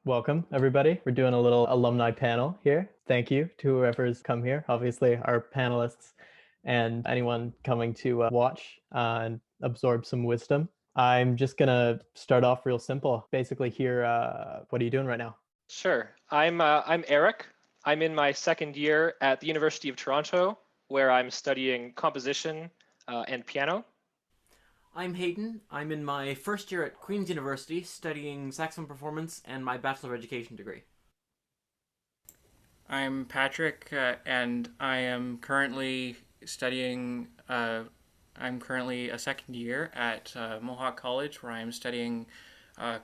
Welcome, everybody. We're doing a little alumni panel here. Thank you to whoever's come here, obviously, our panelists and anyone coming to watch and absorb some wisdom. I'm just going to start off real simple. Basically, here, what are you doing right now? Sure. I'm Erik. I'm in my second year at the University of Toronto, where I'm studying composition and piano. I'm Hayden. I'm in my first year at Queen's University studying saxophone performance and my Bachelor of Education degree. I'm Patrick, and I am currently studying. I'm currently a second year at Mohawk College, where I am studying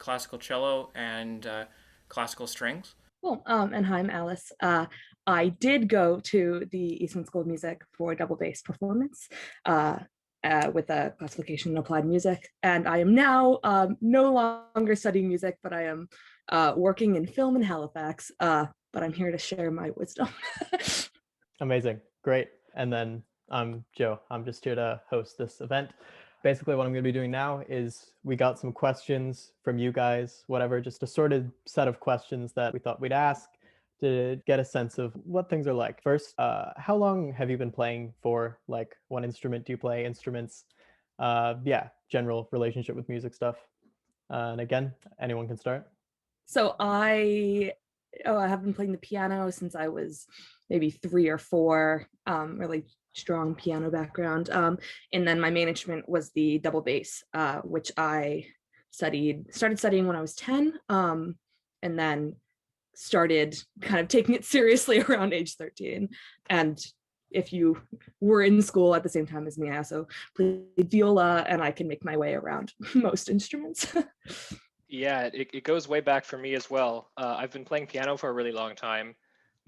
classical cello and classical strings. Cool. And hi, I'm Alice. I did go to the Eastman School of Music for double bass performance with a classification in applied music. And I am now no longer studying music, but I am working in film in Halifax. But I'm here to share my wisdom. Amazing. Great. And then I'm Joe. I'm just here to host this event. Basically, what I'm going to be doing now is we got some questions from you guys, whatever, just a sorted set of questions that we thought we'd ask to get a sense of what things are like. First, how long have you been playing for? Like, what instrument do you play? Instruments? Yeah, general relationship with music stuff. And again, anyone can start. So I have been playing the piano since I was maybe 3 or 4, really strong piano background. And then my main instrument was the double bass, which I started studying when I was 10, and then started kind of taking it seriously around age 13. And if you were in school at the same time as me, I also played viola, and I can make my way around most instruments. Yeah, it goes way back for me as well. I've been playing piano for a really long time,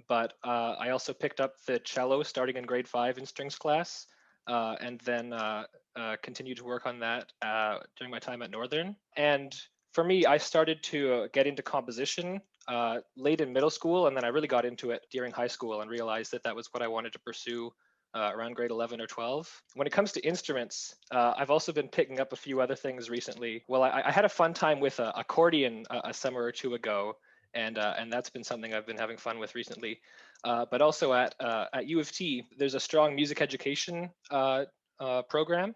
but I also picked up the cello starting in grade 5 in strings class, and then continued to work on that during my time at Northern. And for me, I started to get into composition late in middle school, and then I really got into it during high school and realized that that was what I wanted to pursue around grade 11 or 12. When it comes to instruments, I've also been picking up a few other things recently. Well, I had a fun time with accordion a summer or two ago, and that's been something I've been having fun with recently. But also at U of T, there's a strong music education program.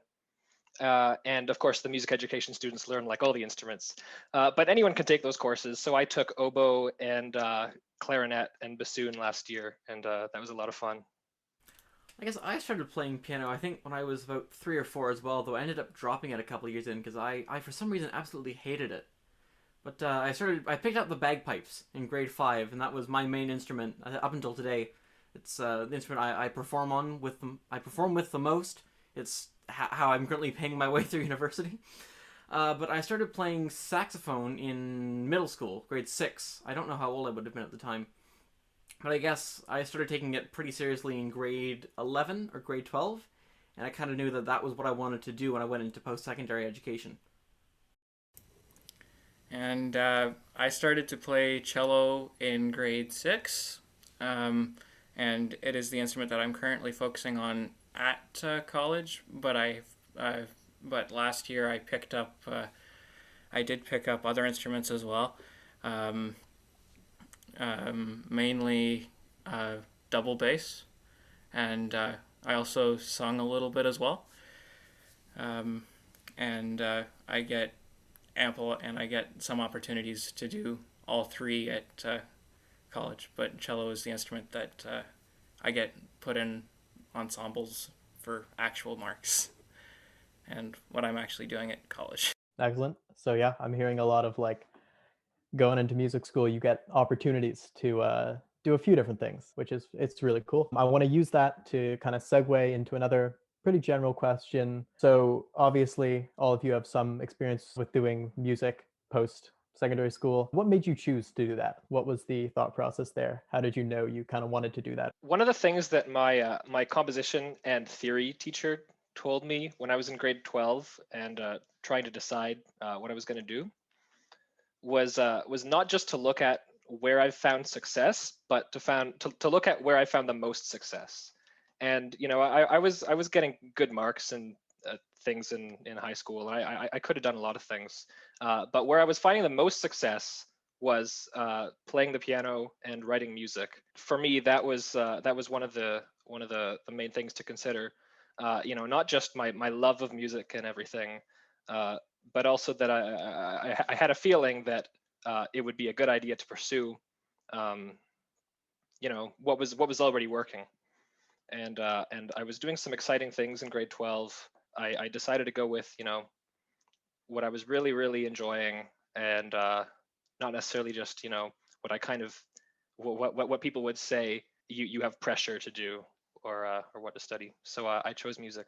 And of course, the music education students learn like all the instruments, but anyone can take those courses. So I took oboe and clarinet and bassoon last year, and that was a lot of fun. I guess I started playing piano, I think, when I was about 3 or 4 as well, though I ended up dropping it a couple of years in because I for some reason, absolutely hated it. But I picked up the bagpipes in grade 5, and that was my main instrument up until today. It's the instrument I perform on with I perform with the most. It's how I'm currently paying my way through university. But I started playing saxophone in middle school, grade 6. I don't know how old I would have been at the time. But I guess I started taking it pretty seriously in grade 11 or grade 12. And I kind of knew that that was what I wanted to do when I went into post-secondary education. And I started to play cello in grade 6, and it is the instrument that I'm currently focusing on at college. But last year I did pick up other instruments as well, mainly double bass, and I also sung a little bit as well. And I get some opportunities to do all 3 at college, but cello is the instrument that I get put in ensembles for actual marks and what I'm actually doing at college. Excellent. So yeah, I'm hearing a lot of like going into music school, you get opportunities to do a few different things, which is it's really cool. I want to use that to kind of segue into another pretty general question. So obviously, all of you have some experience with doing music post secondary school. What made you choose to do that? What was the thought process there? How did you know you kind of wanted to do that? One of the things that my composition and theory teacher told me when I was in grade 12 and trying to decide what I was going to do was not just to look at where I've found success, but to look at where I found the most success. And I was getting good marks and things in high school. I could have done a lot of things, but where I was finding the most success was playing the piano and writing music. For me, that was one of the main things to consider. Not just my love of music and everything, but also that I had a feeling that it would be a good idea to pursue, what was already working. And I was doing some exciting things in grade 12. I decided to go with what I was really, really enjoying, and not necessarily just what I kind of what people would say you have pressure to do, or what to study. So I chose music.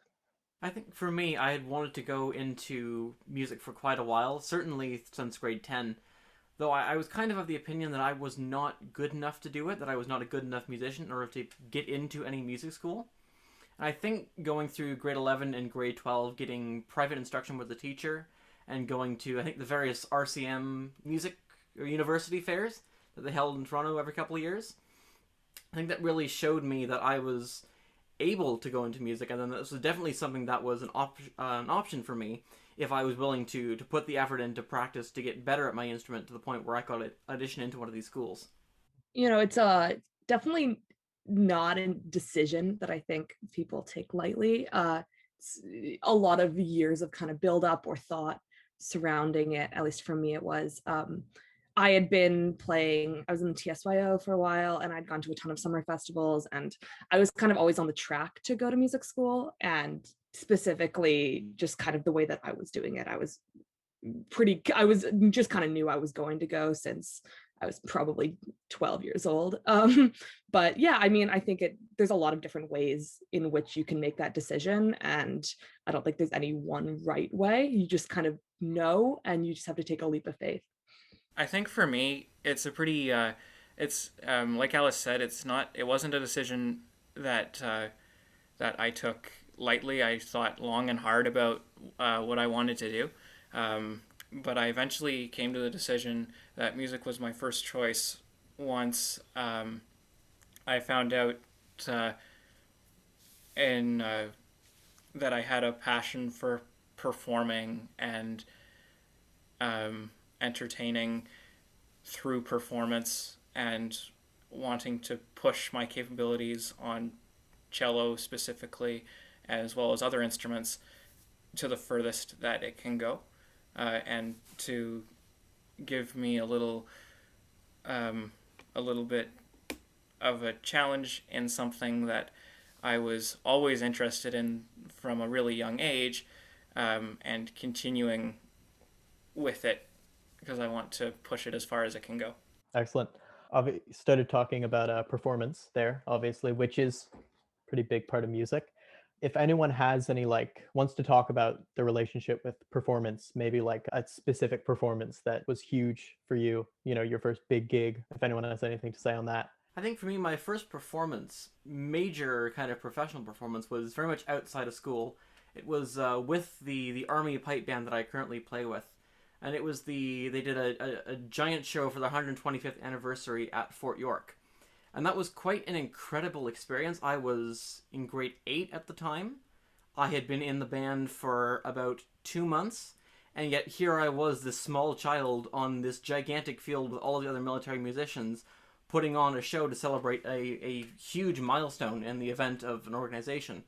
I think for me, I had wanted to go into music for quite a while, certainly since grade 10. Though I was kind of the opinion that I was not good enough to do it, that I was not a good enough musician in order to get into any music school. And I think going through grade 11 and grade 12, getting private instruction with a teacher, and going to, I think, the various RCM music or university fairs that they held in Toronto every couple of years, I think that really showed me that I was able to go into music, and then this was definitely something that was an option for me if I was willing to put the effort into practice to get better at my instrument to the point where I could audition into one of these schools. It's definitely not a decision that I think people take lightly. It's a lot of years of kind of build up or thought surrounding it. At least for me, it was. I had been playing, I was in the TSYO for a while, and I'd gone to a ton of summer festivals, and I was kind of always on the track to go to music school. And specifically just kind of the way that I was doing it, I was just kind of knew I was going to go since I was probably 12 years old. But yeah, I mean, I think there's a lot of different ways in which you can make that decision. And I don't think there's any one right way. You just kind of know, and you just have to take a leap of faith. I think for me, it's a pretty, it's like Alice said, it wasn't a decision that I took lightly. I thought long and hard about what I wanted to do, but I eventually came to the decision that music was my first choice once I found out that I had a passion for performing and entertaining through performance, and wanting to push my capabilities on cello specifically, as well as other instruments, to the furthest that it can go, and to give me a little bit of a challenge in something that I was always interested in from a really young age, and continuing with it because I want to push it as far as it can go. Excellent. I've started talking about performance there, obviously, which is a pretty big part of music. If anyone has any, wants to talk about the relationship with performance, maybe like a specific performance that was huge for you, your first big gig, if anyone has anything to say on that. I think for me, my first performance, major kind of professional performance, was very much outside of school. It was with the Army pipe band that I currently play with. And it was they did a giant show for the 125th anniversary at Fort York. And that was quite an incredible experience. I was in grade 8 at the time. I had been in the band for about 2 months. And yet here I was, this small child on this gigantic field with all the other military musicians, putting on a show to celebrate a huge milestone in the event of an organization.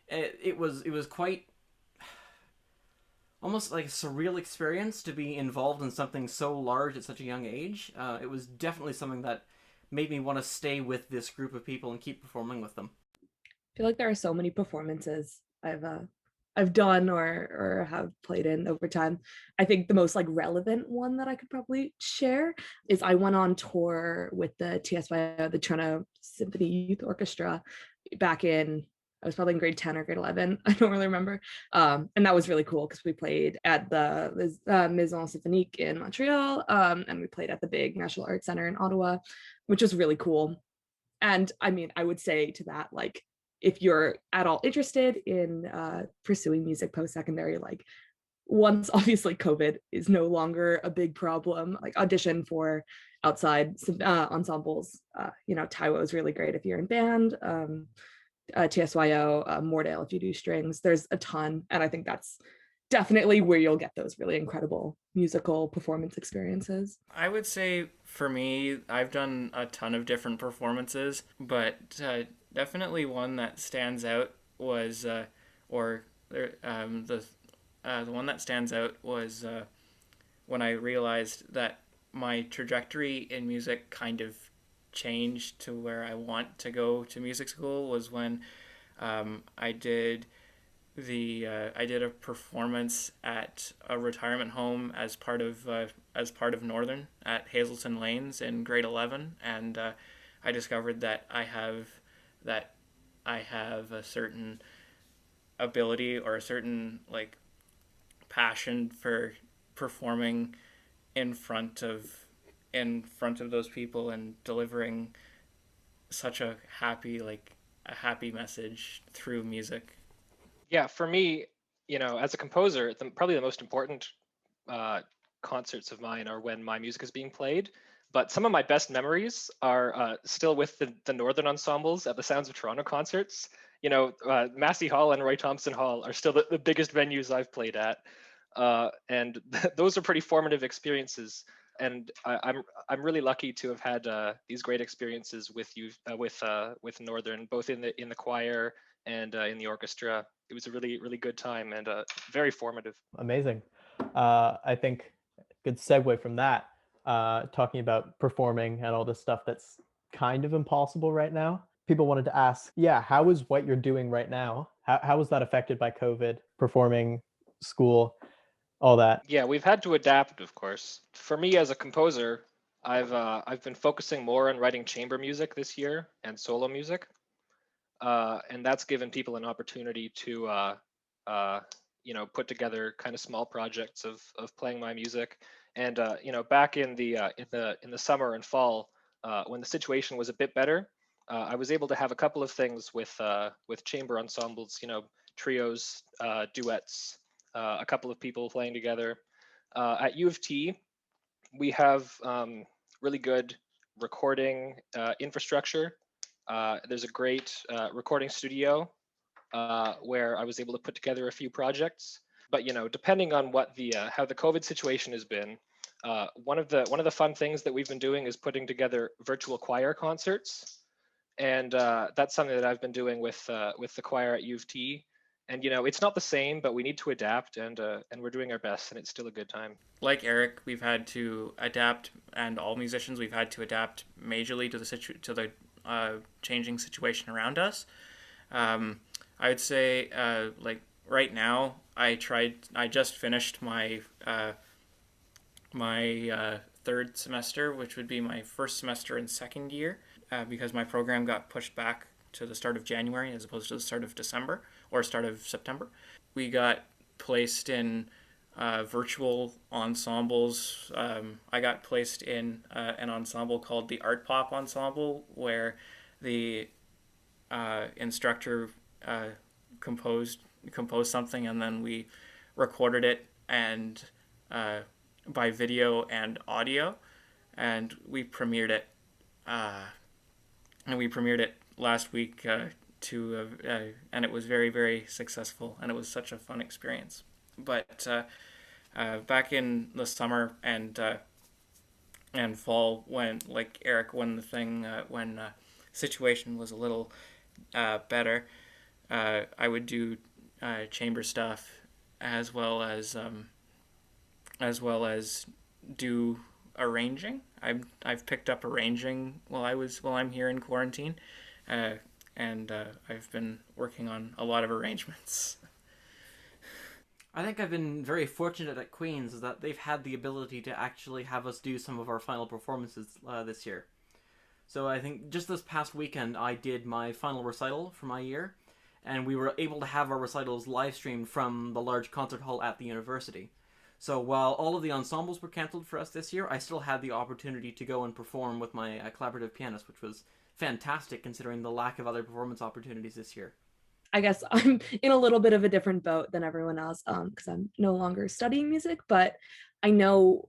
It was quite almost like a surreal experience to be involved in something so large at such a young age. It was definitely something that made me want to stay with this group of people and keep performing with them. I feel like there are so many performances I've done or have played in over time. I think the most relevant one that I could probably share is I went on tour with the TSYO, the Toronto Symphony Youth Orchestra, back in, I was probably in grade 10 or grade 11. I don't really remember. And that was really cool because we played at the Maison Symphonique in Montreal, and we played at the big National Arts Center in Ottawa, which was really cool. And I mean, I would say to that, if you're at all interested in pursuing music post-secondary, once obviously COVID is no longer a big problem, audition for outside ensembles. Taiwo is really great if you're in band. TSYO, Moordale if you do strings. There's a ton, and I think that's definitely where you'll get those really incredible musical performance experiences. I would say for me, I've done a ton of different performances, but definitely one that stands out was, the one that stands out was when I realized that my trajectory in music kind of changed to where I want to go to music school was when I did a performance at a retirement home as part of Northern at Hazelton Lanes in grade 11, and I discovered that I have a certain ability or a certain like passion for performing in front of those people and delivering such a happy message through music. Yeah, for me, as a composer, probably the most important concerts of mine are when my music is being played. But some of my best memories are still with the Northern ensembles at the Sounds of Toronto concerts. Massey Hall and Roy Thompson Hall are still the biggest venues I've played at, and those are pretty formative experiences. And I'm really lucky to have had these great experiences with you with Northern, both in the choir and in the orchestra. It was a really, really good time and very formative. Amazing. I think good segue from that, talking about performing and all this stuff that's kind of impossible right now. People wanted to ask, yeah, how is what you're doing right now? How was that affected by COVID, performing, school, all that? Yeah, we've had to adapt, of course. For me as a composer, I've been focusing more on writing chamber music this year and solo music. And that's given people an opportunity to put together kind of small projects of playing my music. And back in the summer and fall, when the situation was a bit better, I was able to have a couple of things with chamber ensembles, trios, duets, a couple of people playing together. At U of T, we have really good recording infrastructure. There's a great recording studio where I was able to put together a few projects. But depending on what how the COVID situation has been, one of the fun things that we've been doing is putting together virtual choir concerts, and that's something that I've been doing with the choir at U of T. And it's not the same, but we need to adapt, and we're doing our best, and it's still a good time. Like Erik, we've had to adapt, and all musicians we've had to adapt majorly to the changing situation around us. I would say, like right now, I just finished my third semester, which would be my first semester in second year, because my program got pushed back to the start of January as opposed to the start of December or start of September. We got placed in virtual ensembles. I got placed in an ensemble called the Art Pop Ensemble, where the instructor composed something, and then we recorded it and by video and audio, and we premiered it. Last week and it was very, very successful, and it was such a fun experience. But back in the summer and fall, when like Erik, when situation was a little better, I would do chamber stuff as well as do arranging. I've picked up arranging while I'm here in quarantine, and I've been working on a lot of arrangements. I think I've been very fortunate at Queen's is that they've had the ability to actually have us do some of our final performances this year. So I think just this past weekend I did my final recital for my year, and we were able to have our recitals live streamed from the large concert hall at the university. So while all of the ensembles were cancelled for us this year, I still had the opportunity to go and perform with my collaborative pianist, which was fantastic considering the lack of other performance opportunities this year. I guess I'm in a little bit of a different boat than everyone else because I'm no longer studying music, but I know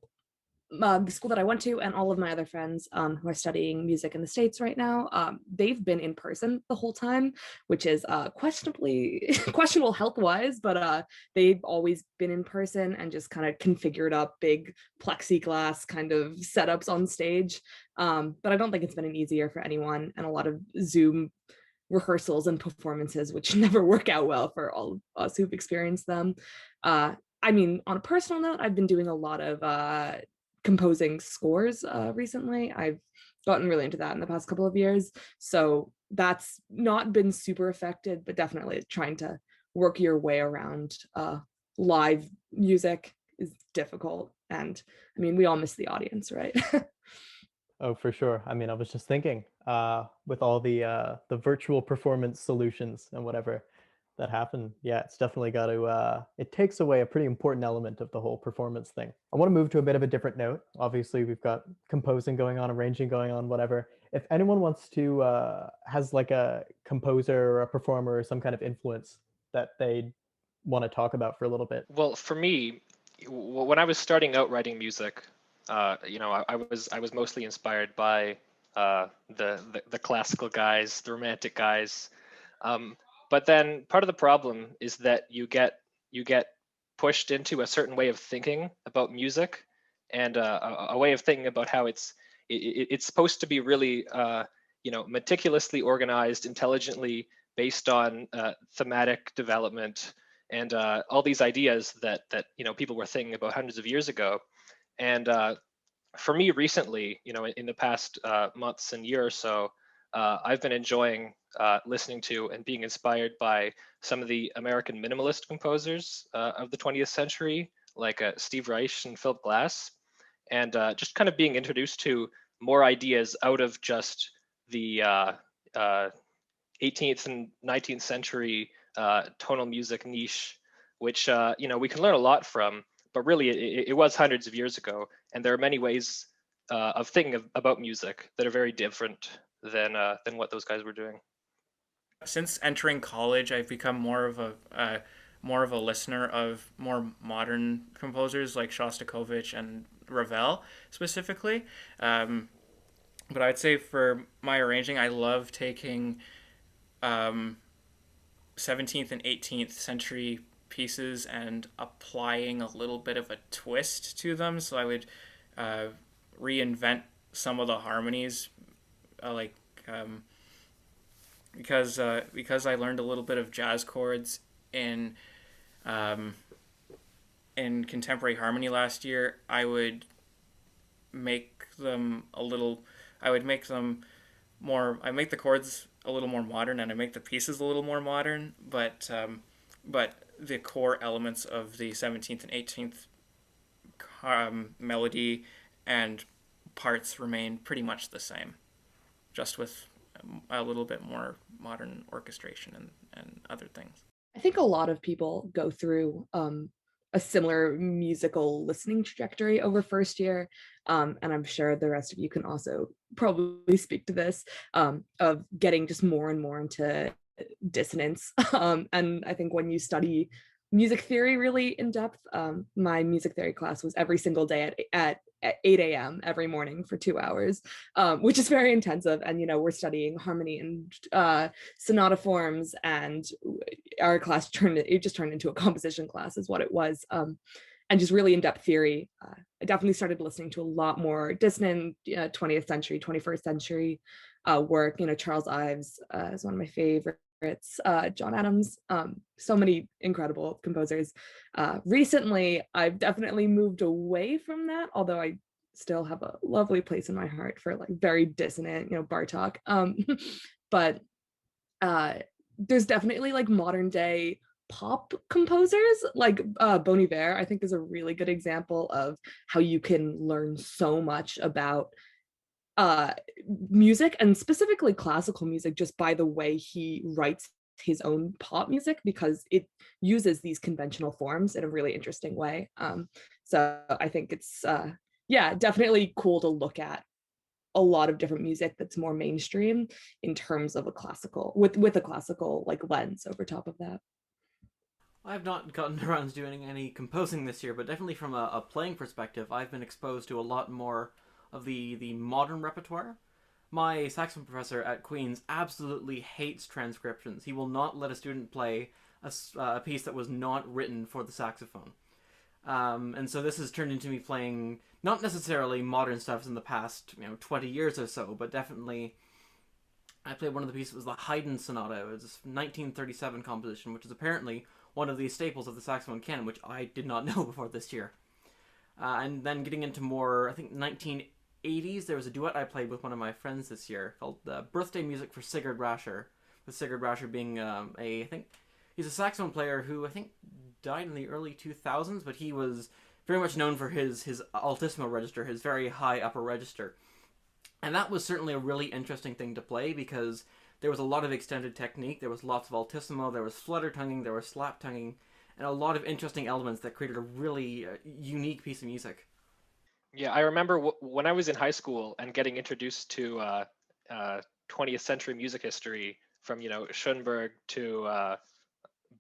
the school that I went to and all of my other friends who are studying music in the States right now, they've been in person the whole time, which is questionable health-wise, but they've always been in person and just kind of configured up big plexiglass kind of setups on stage. But I don't think it's been an easy year for anyone, and a lot of Zoom rehearsals and performances, which never work out well for all of us who've experienced them. I mean, on a personal note, I've been doing a lot of composing scores recently. I've gotten really into that in the past couple of years. So that's not been super affected, but definitely trying to work your way around live music is difficult. And I mean, we all miss the audience, right? Oh, for sure. I mean, I was just thinking, with all the virtual performance solutions and whatever that happen, yeah, it's definitely got to. It takes away a pretty important element of the whole performance thing. I want to move to a bit of a different note. Obviously, we've got composing going on, arranging going on, whatever. If anyone wants to has like a composer or a performer or some kind of influence that they want to talk about for a little bit. Well, for me, when I was starting out writing music, I was mostly inspired by the classical guys, the romantic guys. But then part of the problem is that you get pushed into a certain way of thinking about music, and a way of thinking about how it's supposed to be really meticulously organized, intelligently based on thematic development and all these ideas that people were thinking about hundreds of years ago. And for me recently, in the past months and year or so, I've been enjoying listening to and being inspired by some of the American minimalist composers of the 20th century, like Steve Reich and Philip Glass, and just kind of being introduced to more ideas out of just the 18th and 19th century tonal music niche, which we can learn a lot from, but really it was hundreds of years ago, and there are many ways of thinking about music that are very different than what those guys were doing. Since entering college, I've become more of a listener of more modern composers like Shostakovich and Ravel specifically. But I'd say for my arranging, I love taking 17th and 18th century pieces and applying a little bit of a twist to them. So I would reinvent some of the harmonies, because I learned a little bit of jazz chords in contemporary harmony last year. I would make them I make the chords a little more modern, and I make the pieces a little more modern, but the core elements of the 17th and 18th melody and parts remain pretty much the same, just with a little bit more modern orchestration and other things. I think a lot of people go through a similar musical listening trajectory over first year, and I'm sure the rest of you can also probably speak to this, of getting just more and more into dissonance. And I think when you study music theory really in depth, my music theory class was every single day at 8 a.m. every morning for 2 hours, which is very intensive. And, we're studying harmony and sonata forms, and our class just turned into a composition class is what it was. And just really in-depth theory. I definitely started listening to a lot more dissonant 20th century, 21st century work. Charles Ives is one of my favorites. John Adams, so many incredible composers. Recently, I've definitely moved away from that, although I still have a lovely place in my heart for like very dissonant, Bartok. But there's definitely like modern day pop composers like Bon Iver, I think, is a really good example of how you can learn so much about music, and specifically classical music, just by the way he writes his own pop music, because it uses these conventional forms in a really interesting way. So I think it's definitely cool to look at a lot of different music that's more mainstream in terms of a classical with a classical like lens over top of that. I've not gotten around to doing any composing this year, but definitely from a playing perspective, I've been exposed to a lot more of the modern repertoire. My saxophone professor at Queen's absolutely hates transcriptions. He will not let a student play a piece that was not written for the saxophone. And so this has turned into me playing not necessarily modern stuff in the past 20 years or so, but definitely I played one of the pieces. It was the Haydn Sonata. It was a 1937 composition, which is apparently one of the staples of the saxophone canon, which I did not know before this year. And then getting into more, I think, 1980s, there was a duet I played with one of my friends this year called Birthday Music for Sigurd Rascher, with Sigurd Rascher being I think, he's a saxophone player who I think died in the early 2000s, but he was very much known for his altissimo register, his very high upper register. And that was certainly a really interesting thing to play because there was a lot of extended technique, there was lots of altissimo, there was flutter tonguing, there was slap tonguing, and a lot of interesting elements that created a really unique piece of music. Yeah, I remember when I was in high school and getting introduced to 20th century music history from, Schoenberg to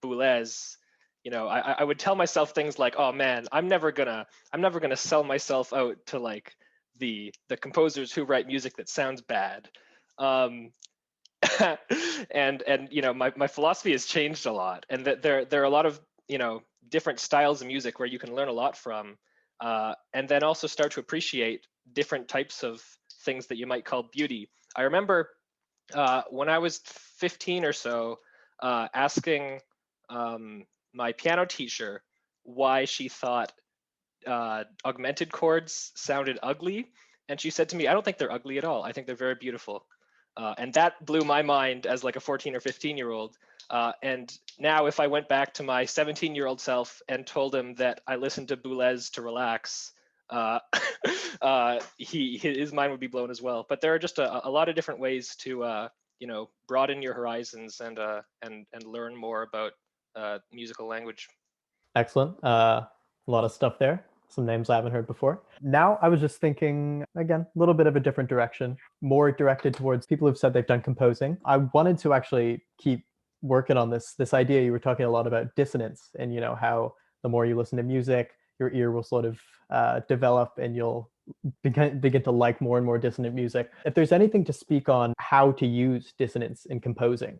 Boulez, I would tell myself things like, oh man, I'm never gonna sell myself out to like the composers who write music that sounds bad. And my philosophy has changed a lot, and that there are a lot of different styles of music where you can learn a lot from, and then also start to appreciate different types of things that you might call beauty. I remember when I was 15 or so, asking my piano teacher why she thought augmented chords sounded ugly, and she said to me, "I don't think they're ugly at all. I think they're very beautiful." And that blew my mind as like a 14 or 15-year-old. And now if I went back to my 17-year-old self and told him that I listened to Boulez to relax, his mind would be blown as well. But there are just a lot of different ways to broaden your horizons and learn more about musical language. Excellent. A lot of stuff there. Some names I haven't heard before. Now, I was just thinking, again, a little bit of a different direction, more directed towards people who've said they've done composing. I wanted to actually keep working on this idea. You were talking a lot about dissonance and, how the more you listen to music, your ear will sort of develop and you'll begin to like more and more dissonant music. If there's anything to speak on how to use dissonance in composing,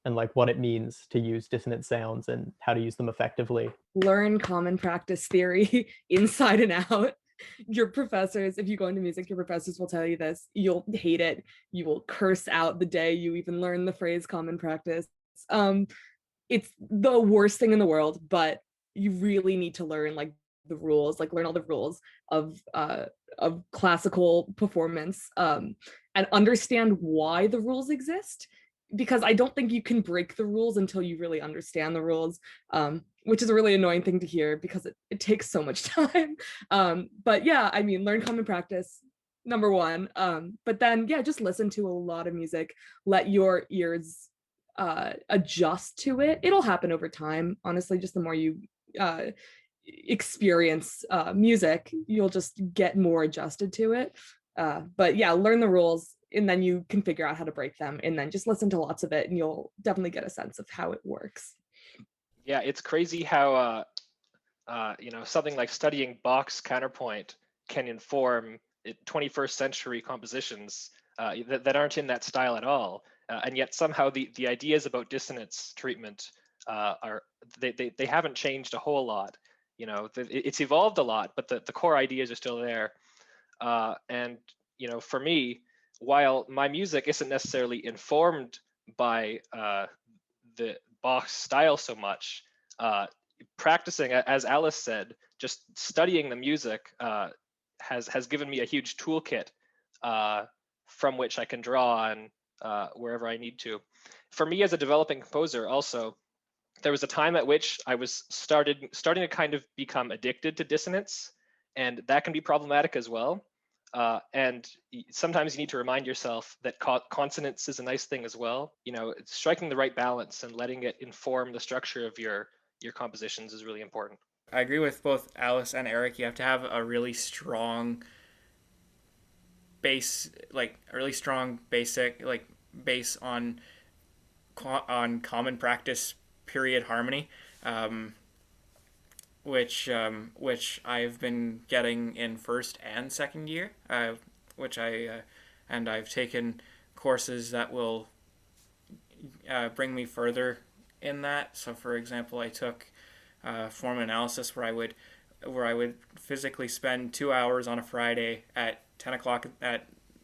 and like what it means to use dissonant sounds and how to use them effectively. Learn common practice theory inside and out. Your professors, if you go into music, your professors will tell you this. You'll hate it. You will curse out the day you even learn the phrase common practice. It's the worst thing in the world, but you really need to learn like the rules, like learn all the rules of classical performance, and understand why the rules exist. Because I don't think you can break the rules until you really understand the rules, which is a really annoying thing to hear because it takes so much time. But yeah, I mean, learn common practice, number one. But then, yeah, just listen to a lot of music. Let your ears adjust to it. It'll happen over time. Honestly, just the more you experience music, you'll just get more adjusted to it. But yeah, learn the rules, and then you can figure out how to break them, and then just listen to lots of it and you'll definitely get a sense of how it works. Yeah, it's crazy how something like studying Bach's counterpoint can inform 21st century compositions that aren't in that style at all, and yet somehow the ideas about dissonance treatment they haven't changed a whole lot. It's evolved a lot, but the core ideas are still there. And for me, while my music isn't necessarily informed by the Bach style so much, practicing, as Alice said, just studying the music has given me a huge toolkit from which I can draw on wherever I need to. For me as a developing composer also, there was a time at which I was starting to kind of become addicted to dissonance, and that can be problematic as well. And sometimes you need to remind yourself that consonance is a nice thing as well. Striking the right balance and letting it inform the structure of your compositions is really important. I agree with both Alice and Erik. You have to have a really strong base, like a really strong basic, like base on common practice period harmony. which I've been getting in first and second year, and I've taken courses that will bring me further in that. So, for example, I took form analysis, where I would physically spend 2 hours on a Friday at 10 o'clock in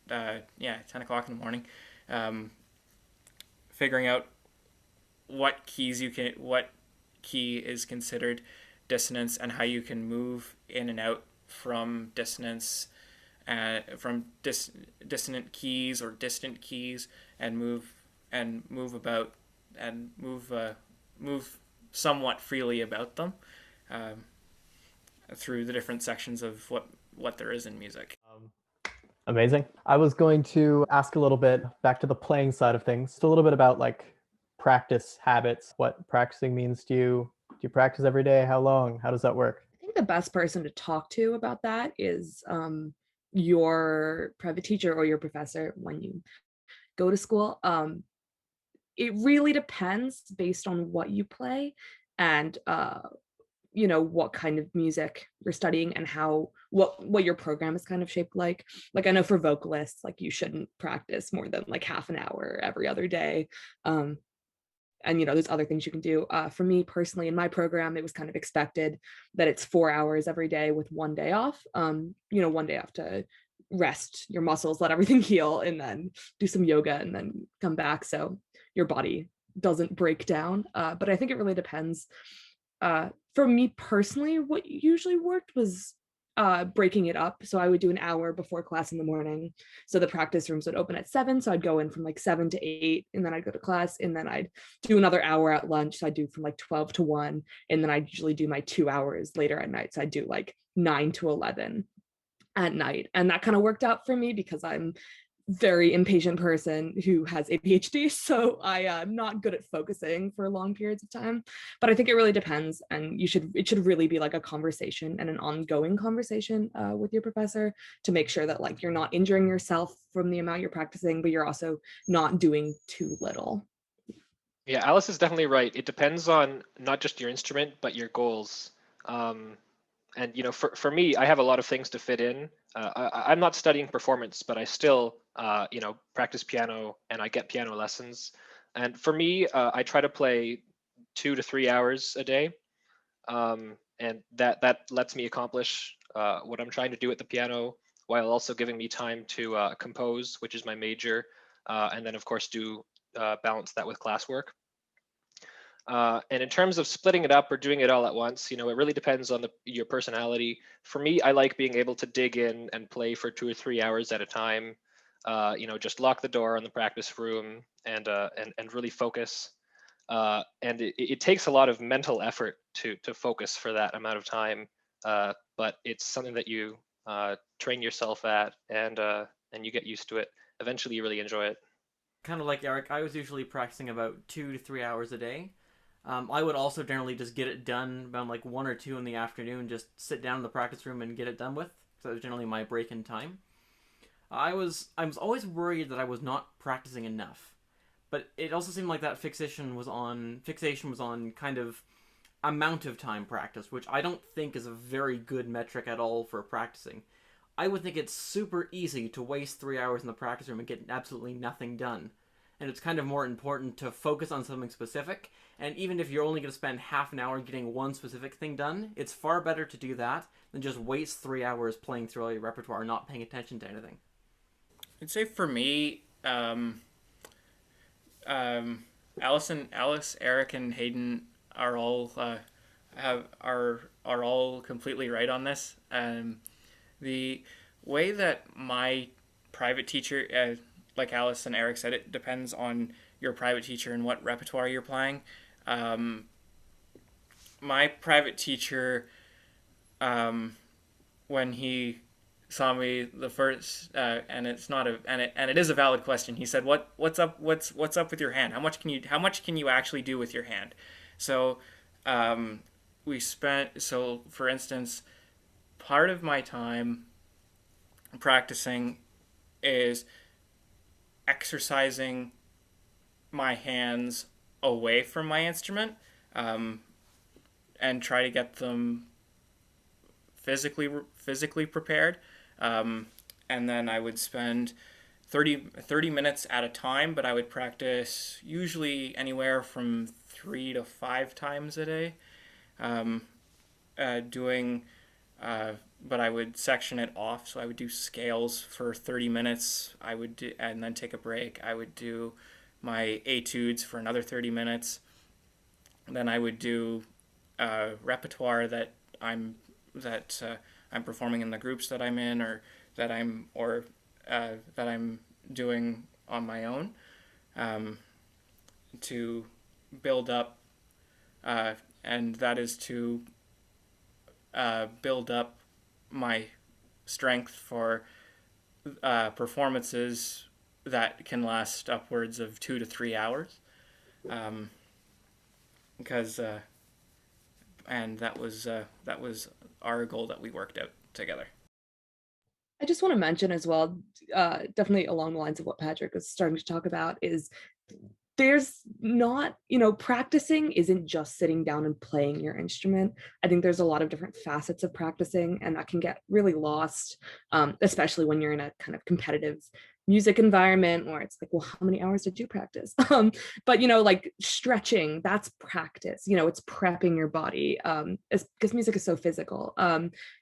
the morning, figuring out what key is considered dissonance, and how you can move in and out from dissonance, dissonant keys or distant keys, and move about and move somewhat freely about them, through the different sections of what there is in music. Amazing. I was going to ask a little bit back to the playing side of things, just a little bit about like practice habits, what practicing means to you. Do you practice every day? How long? How does that work? I think the best person to talk to about that is your private teacher or your professor when you go to school. It really depends based on what you play and what kind of music you're studying and what your program is kind of shaped like. Like, I know for vocalists, like, you shouldn't practice more than like half an hour every other day. And there's other things you can do. For me personally, in my program, it was kind of expected that it's 4 hours every day with 1 day off. 1 day off to rest your muscles, let everything heal, and then do some yoga and then come back so your body doesn't break down. But I think it really depends. For me personally, what usually worked was breaking it up. So I would do an hour before class in the morning. So the practice rooms would open at 7. So I'd go in from like 7 to 8, and then I'd go to class, and then I'd do another hour at lunch. So I'd do from like 12 to 1. And then I'd usually do my 2 hours later at night. So I'd do like 9 to 11 at night. And that kind of worked out for me because I'm very impatient person who has ADHD, so I am not good at focusing for long periods of time. But I think it really depends, and it should really be like a conversation and an ongoing conversation with your professor to make sure that like you're not injuring yourself from the amount you're practicing, but you're also not doing too little. Yeah, Alice is definitely right. It depends on not just your instrument, but your goals. And for me, I have a lot of things to fit in. I'm not studying performance, but I still practice piano, and I get piano lessons. And for me, I try to play 2 to 3 hours a day, and that lets me accomplish what I'm trying to do at the piano, while also giving me time to compose, which is my major, and then of course do balance that with classwork. And in terms of splitting it up or doing it all at once, it really depends on your personality. For me, I like being able to dig in and play for 2 or 3 hours at a time. Just lock the door on the practice room and really focus. And it takes a lot of mental effort to focus for that amount of time. But it's something that you train yourself at, and you get used to it. Eventually, you really enjoy it. Kind of like Erik, I was usually practicing about 2 to 3 hours a day. I would also generally just get it done around like 1 or 2 in the afternoon, just sit down in the practice room and get it done with. So that was generally my break in time. I was always worried that I was not practicing enough, but it also seemed like that fixation was on kind of amount of time practice, which I don't think is a very good metric at all for practicing. I would think it's super easy to waste 3 hours in the practice room and get absolutely nothing done. And it's kind of more important to focus on something specific. And even if you're only going to spend half an hour getting one specific thing done, it's far better to do that than just waste 3 hours playing through all your repertoire and not paying attention to anything. I'd say for me, Alice, Erik, and Hayden are all are all completely right on this. The way that my private teacher, like Alice and Erik said, it depends on your private teacher and what repertoire you're playing. My private teacher, when he saw me the first, and it is a valid question. He said, "What's up with your hand? How much can you actually do with your hand?" So, for instance, part of my time practicing is exercising my hands away from my instrument, and try to get them physically prepared. And then I would spend 30 minutes at a time, but I would practice usually anywhere from 3 to 5 times a day. But I would section it off. So I would do scales for 30 minutes. And then take a break. I would do my etudes for another 30 minutes. Then I would do repertoire that I'm performing in the groups that I'm in, or that I'm doing on my own, to build up, and that is to build up my strength for performances that can last upwards of 2 to 3 hours, because and that was our goal that we worked out together. I just want to mention as well, definitely along the lines of what Patrick was starting to talk about, is there's not, practicing isn't just sitting down and playing your instrument. I think there's a lot of different facets of practicing, and that can get really lost, especially when you're in a kind of competitive music environment where it's like, well, how many hours did you practice? But like stretching, that's practice. It's prepping your body, because music is so physical.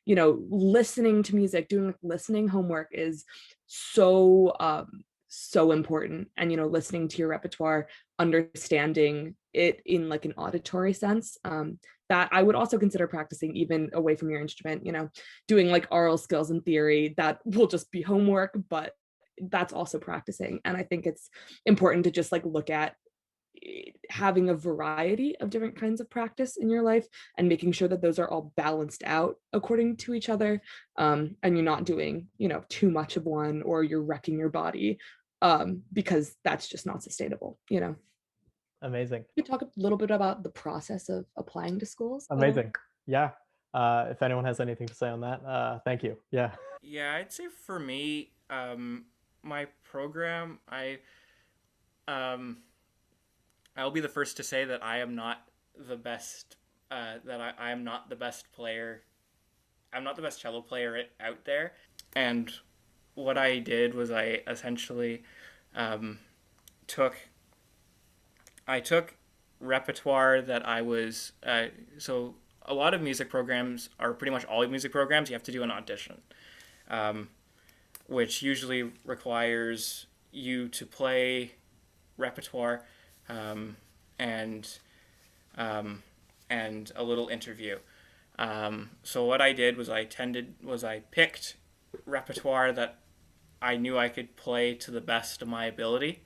Listening to music, doing like listening homework is so important. And listening to your repertoire, understanding it in like an auditory sense, that I would also consider practicing even away from your instrument. Doing like oral skills and theory, that will just be homework, but that's also practicing. And I think it's important to just like look at having a variety of different kinds of practice in your life, and making sure that those are all balanced out according to each other, and you're not doing too much of one, or you're wrecking your body, because that's just not sustainable. Amazing. You talk a little bit about the process of applying to schools. Amazing. Yeah. If anyone has anything to say on that, thank you. Yeah. Yeah, I'd say for me, my program, I'll be the first to say that I am not the best, that I am not the best player. I'm not the best cello player out there. And what I did was I essentially took repertoire that I was, so a lot of music programs, or pretty much all music programs, you have to do an audition, which usually requires you to play repertoire, and a little interview. So what I did was I picked repertoire that I knew I could play to the best of my ability,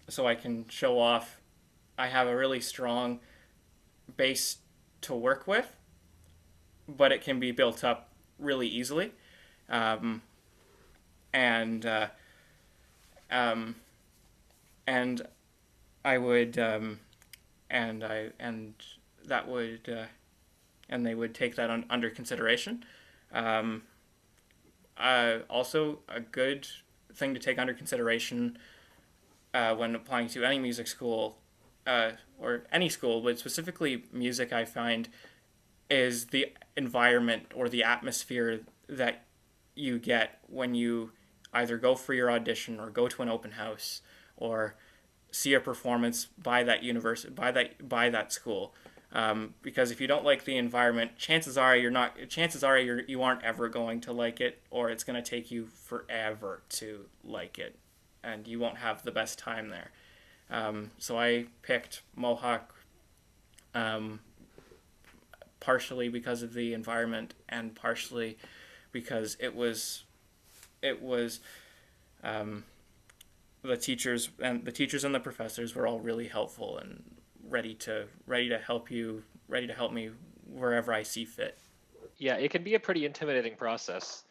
so I can show off I have a really strong base to work with, but it can be built up really easily. And I would, and they would take that under consideration. Also, a good thing to take under consideration when applying to any music school, or any school, but specifically music, I find, is the environment or the atmosphere that you get when you either go for your audition, or go to an open house, or see a performance by that university, by that school. Because if you don't like the environment, chances are you aren't ever going to like it, or it's going to take you forever to like it, and you won't have the best time there. So I picked Mohawk, partially because of the environment, and partially because it was the teachers and the professors were all really helpful and ready to help me wherever I see fit. Yeah, it can be a pretty intimidating process.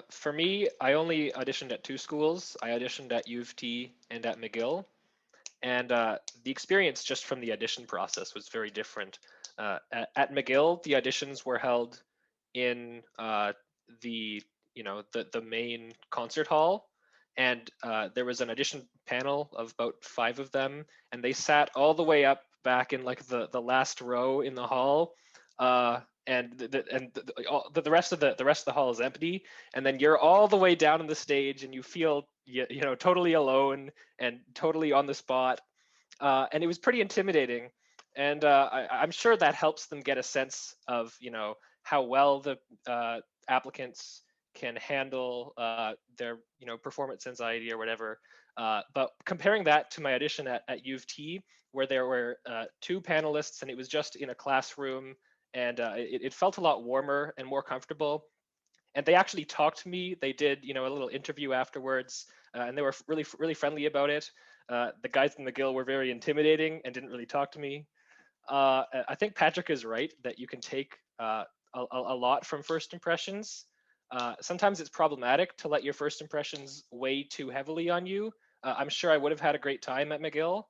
For me, I only auditioned at 2 schools. I auditioned at U of T and at McGill. And the experience just from the audition process was very different. At McGill, the auditions were held in the main concert hall, and there was an audition panel of about 5 of them, and they sat all the way up back in like the last row in the hall, and the rest of the hall is empty, and then you're all the way down on the stage, and you feel you know totally alone and totally on the spot, and it was pretty intimidating. And I'm sure that helps them get a sense of how well the applicants can handle their performance anxiety or whatever. But comparing that to my audition at U of T, where there were 2 panelists and it was just in a classroom, and it felt a lot warmer and more comfortable. And they actually talked to me. They did a little interview afterwards, and they were really friendly about it. The guys in McGill were very intimidating and didn't really talk to me. I think Patrick is right that you can take a lot from first impressions. Sometimes it's problematic to let your first impressions weigh too heavily on you. I'm sure I would have had a great time at McGill,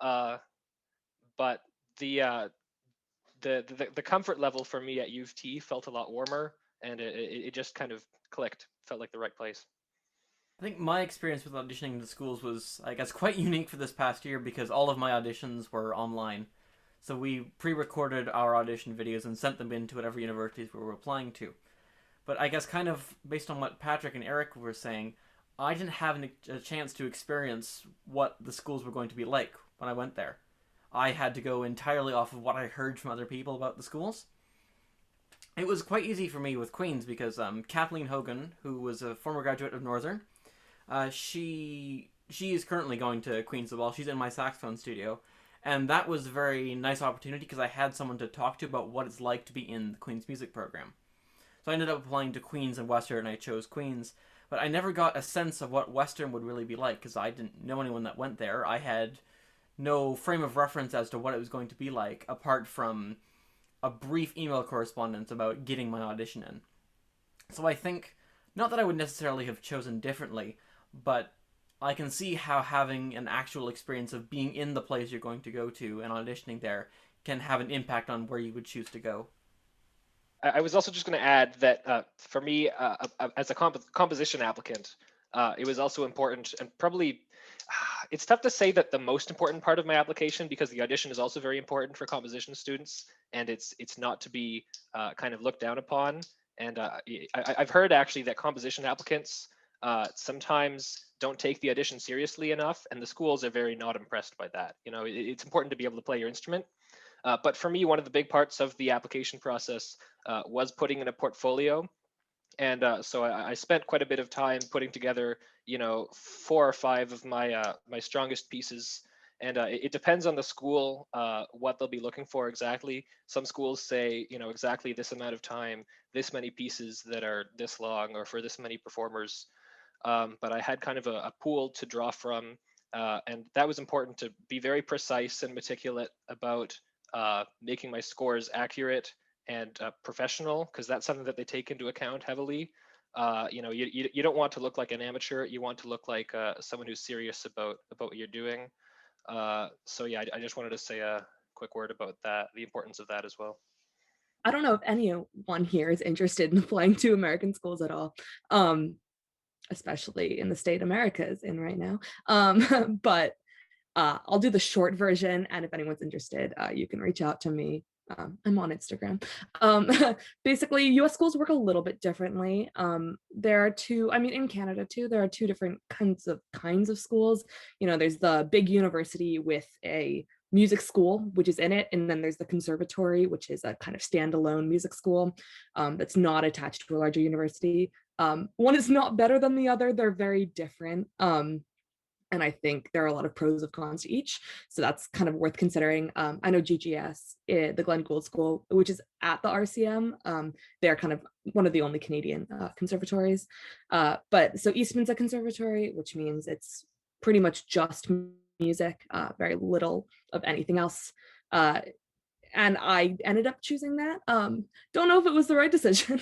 but the comfort level for me at U of T felt a lot warmer, and it just kind of clicked. Felt like the right place. I think my experience with auditioning in the schools was, I guess, quite unique for this past year because all of my auditions were online. So we pre-recorded our audition videos and sent them in to whatever universities we were applying to. But I guess kind of based on what Patrick and Erik were saying, I didn't have a chance to experience what the schools were going to be like when I went there. I had to go entirely off of what I heard from other people about the schools. It was quite easy for me with Queen's because Kathleen Hogan, who was a former graduate of Northern, she is currently going to Queen's as well. She's in my saxophone studio. And that was a very nice opportunity because I had someone to talk to about what it's like to be in the Queen's music program. So I ended up applying to Queen's and Western, and I chose Queen's. But I never got a sense of what Western would really be like because I didn't know anyone that went there. I had no frame of reference as to what it was going to be like, apart from a brief email correspondence about getting my audition in. So I think, not that I would necessarily have chosen differently, but I can see how having an actual experience of being in the place you're going to go to and auditioning there can have an impact on where you would choose to go. I was also just going to add that for me, as a composition applicant, it was also important, and probably it's tough to say that the most important part of my application, because the audition is also very important for composition students, and it's not to be kind of looked down upon. And I've heard actually that composition applicants sometimes don't take the audition seriously enough, and the schools are very not impressed by that. It's important to be able to play your instrument. But for me, one of the big parts of the application process was putting in a portfolio. And so I spent quite a bit of time putting together, 4 or 5 of my my strongest pieces. And it depends on the school what they'll be looking for exactly. Some schools say, exactly this amount of time, this many pieces that are this long, or for this many performers. But I had kind of a pool to draw from. And that was important to be very precise and meticulous about making my scores accurate and professional, because that's something that they take into account heavily. You don't want to look like an amateur. You want to look like someone who's serious about what you're doing. So yeah, I just wanted to say a quick word about that, the importance of that as well. I don't know if anyone here is interested in applying to American schools at all, especially in the state America is in right now. But I'll do the short version, and if anyone's interested, you can reach out to me. I'm on Instagram. Basically, US schools work a little bit differently. There are two, in Canada too, there are 2 different kinds of schools. There's the big university with a music school, which is in it, and then there's the conservatory, which is a kind of standalone music school that's not attached to a larger university. One is not better than the other. They're very different. And I think there are a lot of pros and cons to each. So that's kind of worth considering. I know GGS, the Glenn Gould School, which is at the RCM, they're kind of one of the only Canadian conservatories. But so Eastman's a conservatory, which means it's pretty much just music, very little of anything else. And I ended up choosing that. Don't know if it was the right decision,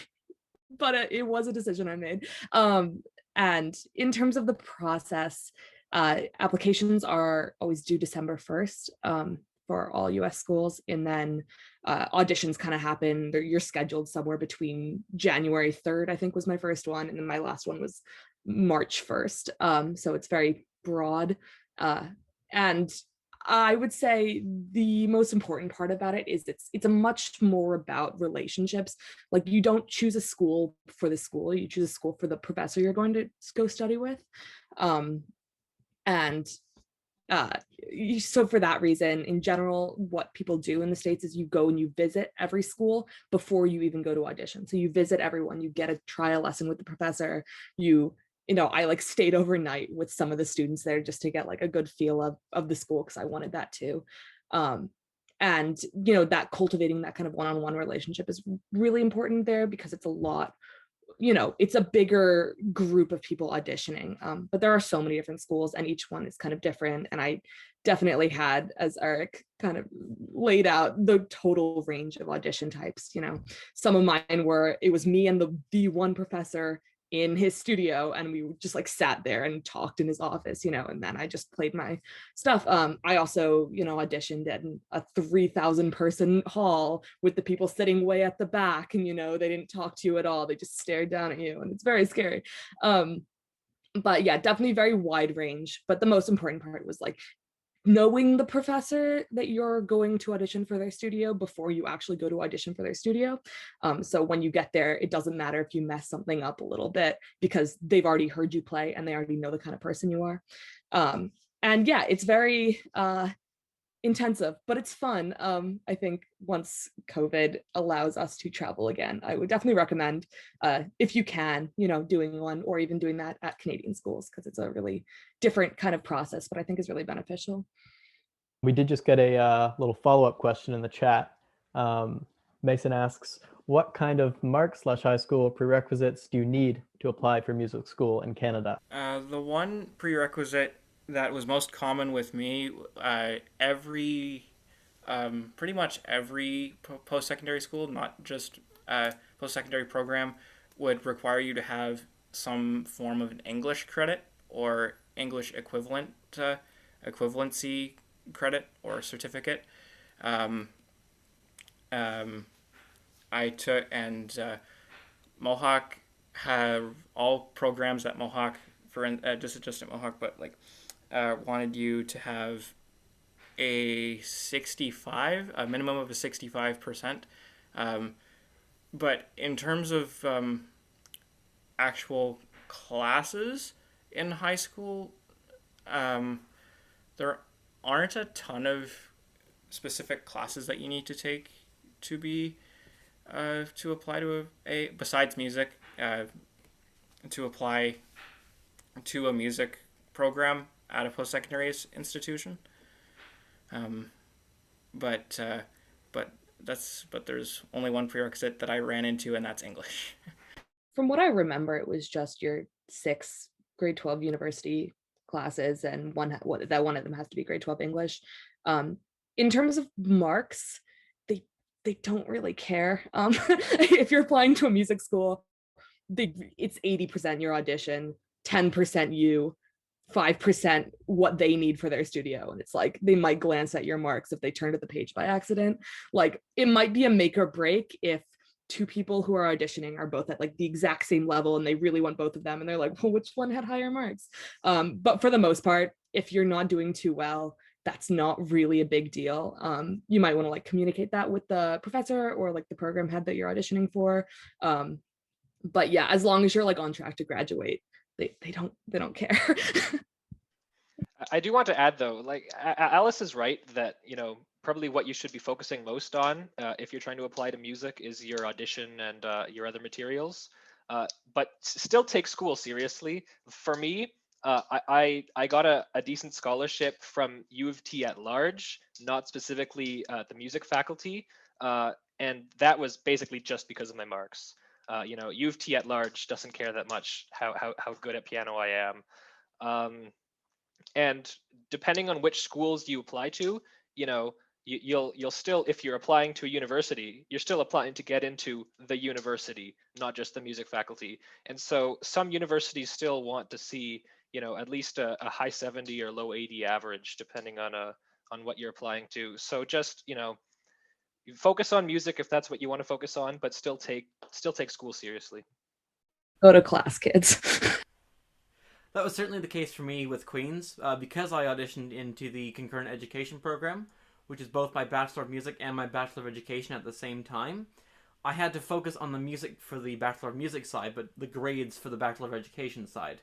but it was a decision I made. And in terms of the process, applications are always due December 1st for all US schools, and then auditions kind of happen. You're scheduled somewhere between January 3rd, I think was my first one, and then my last one was March 1st. So it's very broad. And I would say the most important part about it is it's a much more about relationships. Like, you don't choose a school for the school, you choose a school for the professor you're going to go study with. And so for that reason, in general, what people do in the States is you go and you visit every school before you even go to audition. So you visit everyone, you get a trial lesson with the professor, I like stayed overnight with some of the students there just to get like a good feel of the school, because I wanted that too. And that cultivating that kind of one-on-one relationship is really important there, because it's a lot, it's a bigger group of people auditioning, but there are so many different schools and each one is kind of different. And I definitely had, as Erik kind of laid out, the total range of audition types. Some of mine were, it was me and the one professor in his studio, and we just like sat there and talked in his office, and then I just played my stuff. I also, auditioned at a 3,000 person hall with the people sitting way at the back, and they didn't talk to you at all, they just stared down at you, and it's very scary. But yeah, definitely very wide range. But the most important part was like knowing the professor that you're going to audition for their studio before you actually go to audition for their studio. So when you get there, it doesn't matter if you mess something up a little bit, because they've already heard you play and they already know the kind of person you are. And yeah, it's very intensive, but it's fun. I think once COVID allows us to travel again, I would definitely recommend, if you can, doing one, or even doing that at Canadian schools, because it's a really different kind of process, but I think is really beneficial. We did just get a little follow-up question in the chat. Mason asks, what kind of mark/high school prerequisites do you need to apply for music school in Canada? The one prerequisite that was most common with me, pretty much every post-secondary school, not just post-secondary program, would require you to have some form of an English credit or English equivalency credit or certificate. I took, and Mohawk have all programs at Mohawk, just at Mohawk, but like wanted you to have a minimum of a 65%. But in terms of actual classes in high school, there aren't a ton of specific classes that you need to take to be to apply to a besides music, to apply to a music program at a post-secondary institution. But there's only one prerequisite that I ran into, and that's English. From what I remember, it was just your 6 grade 12 university classes, and one of them has to be grade 12 English. In terms of marks, they don't really care. If you're applying to a music school, it's 80% your audition, 10% you, 5% what they need for their studio. And it's like, they might glance at your marks if they turn to the page by accident. Like, it might be a make or break if 2 people who are auditioning are both at like the exact same level and they really want both of them, and they're like, well, which one had higher marks? But for the most part, if you're not doing too well, that's not really a big deal. You might want to like communicate that with the professor or like the program head that you're auditioning for. But yeah, as long as you're like on track to graduate, they don't care. I do want to add though, like Alice is right that, probably what you should be focusing most on if you're trying to apply to music is your audition and your other materials. But still take school seriously. For me, I got a decent scholarship from U of T at large, not specifically the music faculty. And that was basically just because of my marks. U of T at large doesn't care that much how good at piano I am. And depending on which schools you apply to, you'll still, if you're applying to a university, you're still applying to get into the university, not just the music faculty. And so some universities still want to see, at least a high 70 or low 80 average, depending on what you're applying to. So just, focus on music if that's what you want to focus on, but still take school seriously. Go to class, kids. That was certainly the case for me with Queen's, because I auditioned into the Concurrent Education program, which is both my Bachelor of Music and my Bachelor of Education at the same time. I had to focus on the music for the Bachelor of Music side, but the grades for the Bachelor of Education side.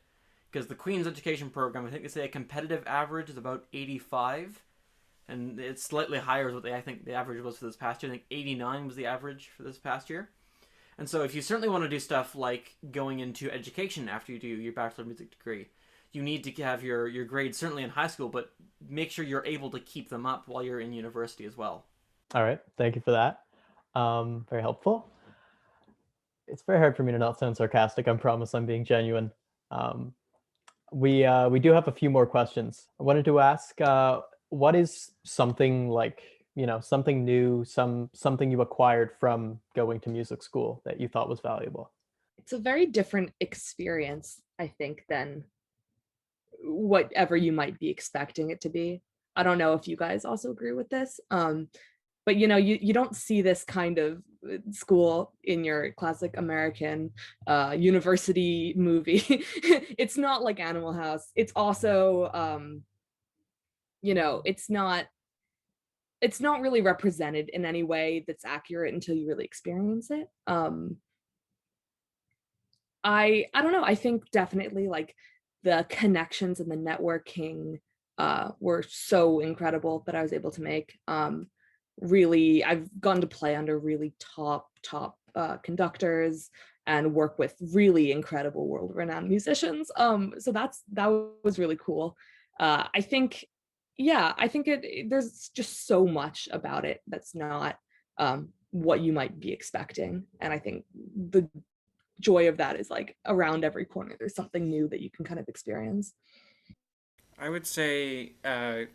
Because the Queen's Education program, I think they say a competitive average is about 85, and it's slightly higher is what I think the average was for this past year. I think 89 was the average for this past year. And so if you certainly want to do stuff like going into education after you do your Bachelor of Music degree, you need to have your grades certainly in high school, but make sure you're able to keep them up while you're in university as well. All right, thank you for that. Very helpful. It's very hard for me to not sound sarcastic. I promise I'm being genuine. Um, we do have a few more questions. I wanted to ask, what is something like, something new, something you acquired from going to music school that you thought was valuable? It's a very different experience, I think, than whatever you might be expecting it to be. I don't know if you guys also agree with this. But you don't see this kind of school in your classic American university movie. It's not like Animal House. It's also it's not really represented in any way that's accurate until you really experience it. I don't know, I think definitely like the connections and the networking were so incredible that I was able to make. Really, I've gone to play under really top conductors and work with really incredible world-renowned musicians. So that was really cool. I think there's just so much about it that's not what you might be expecting, and I think the joy of that is like around every corner there's something new that you can kind of experience. I would say I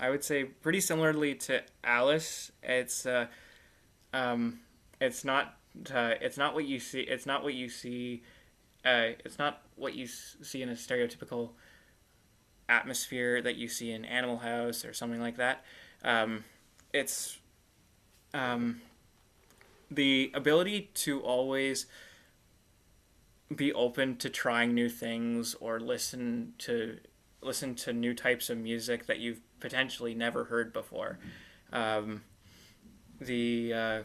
would say pretty similarly to Alice. It's not what you see. It's not what you see. It's not what you see in a stereotypical atmosphere that you see in Animal House or something like that. It's the ability to always be open to trying new things or listen to new types of music that you've potentially never heard before. The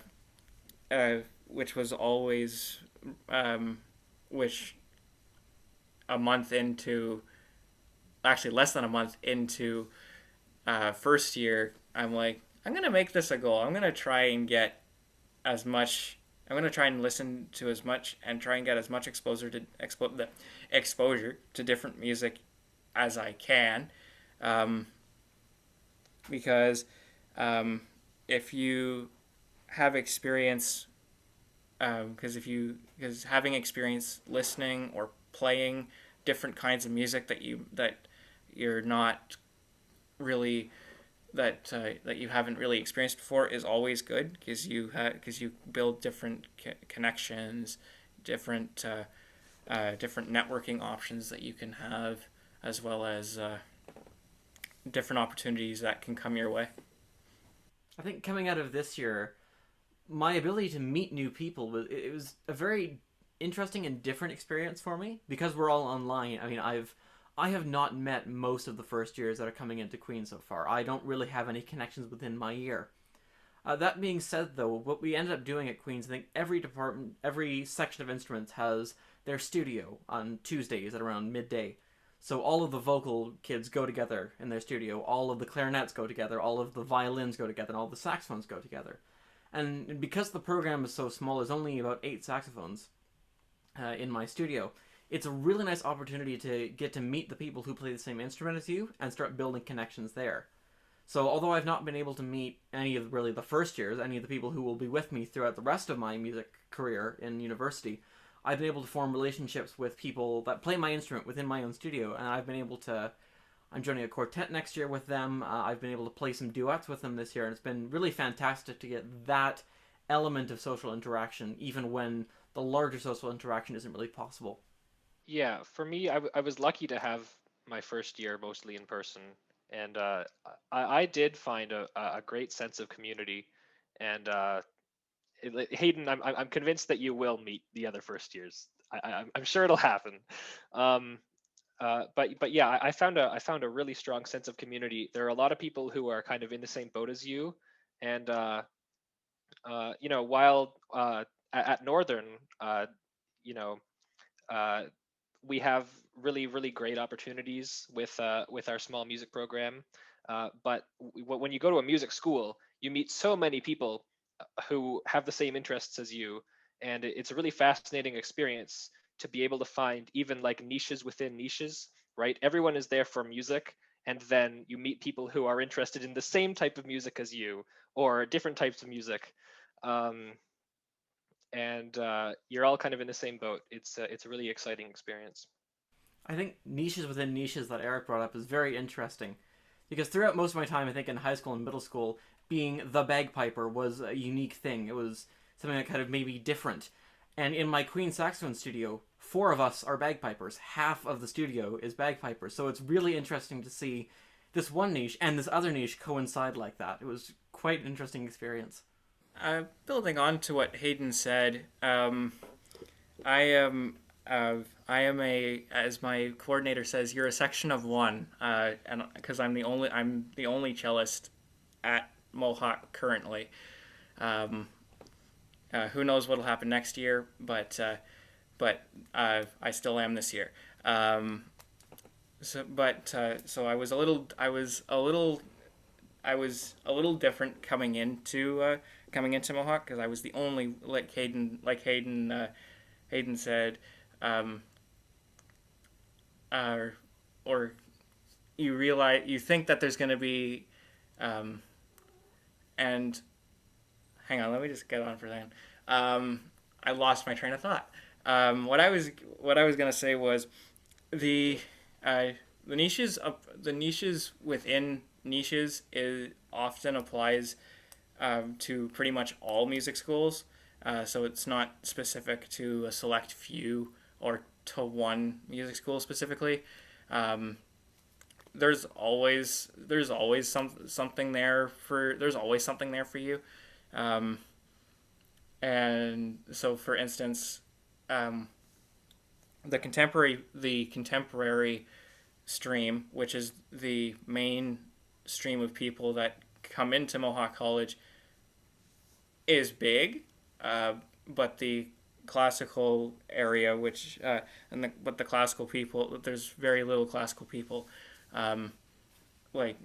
which was always which a month into, actually less than a month into first year, I'm like, I'm gonna make this a goal. I'm gonna try and get as much. I'm gonna try and listen to as much and try and get as much exposure to different music as I can, because if you have experience, because having experience listening or playing different kinds of music that you're not really that you haven't really experienced before is always good, because you build different connections, different networking options that you can have, as well as different opportunities that can come your way. I think coming out of this year, my ability to meet new people was a very interesting and different experience for me, because we're all online. I mean, I have not met most of the first years that are coming into Queen so far. I don't really have any connections within my year. That being said, though, what we ended up doing at Queen's, I think every department, every section of instruments has their studio on Tuesdays at around midday. So all of the vocal kids go together in their studio, all of the clarinets go together, all of the violins go together, and all the saxophones go together. And because the program is so small, there's only about 8 saxophones in my studio. It's a really nice opportunity to get to meet the people who play the same instrument as you and start building connections there. So although I've not been able to meet any of really the first years, any of the people who will be with me throughout the rest of my music career in university, I've been able to form relationships with people that play my instrument within my own studio, and I've been able to... I'm joining a quartet next year with them. I've been able to play some duets with them this year, and it's been really fantastic to get that element of social interaction, even when the larger social interaction isn't really possible. Yeah, for me, I was lucky to have my first year mostly in person, and I did find a great sense of community. And Hayden, I'm convinced that you will meet the other first years. I'm sure it'll happen. Um, but yeah, I found a really strong sense of community. There are a lot of people who are kind of in the same boat as you, and while at Northern, you know, uh, we have really great opportunities with our small music program. But when you go to a music school, you meet so many people who have the same interests as you, and it's a really fascinating experience to be able to find even like niches within niches, right? Everyone is there for music, and then you meet people who are interested in the same type of music as you or different types of music. Um, and you're all kind of in the same boat. It's a really exciting experience. I think niches within niches that Eric brought up is very interesting, because throughout most of my time, I think in high school and middle school, being the bagpiper was a unique thing. It was something that kind of made me different. And in my Queen saxophone studio, 4 of us are bagpipers. Half of the studio is bagpipers. So it's really interesting to see this one niche and this other niche coincide like that. It was quite an interesting experience. Building on to what Hayden said, I am as my coordinator says, you're a section of one, and because I'm the only cellist at Mohawk currently. Who knows what'll happen next year, but I still am this year. So I was a little different coming into Mohawk, because I was the only, like Hayden said, or you think that there's going to be, and hang on, let me just get on for a second. I lost my train of thought. What I was going to say was the niches within niches often applies to pretty much all music schools. So it's not specific to a select few or to one music school specifically. There's always something there for you. And so, for instance, the contemporary stream, which is the main stream of people that come into Mohawk College, is big, but the classical area, but the classical people, there's very little classical people, like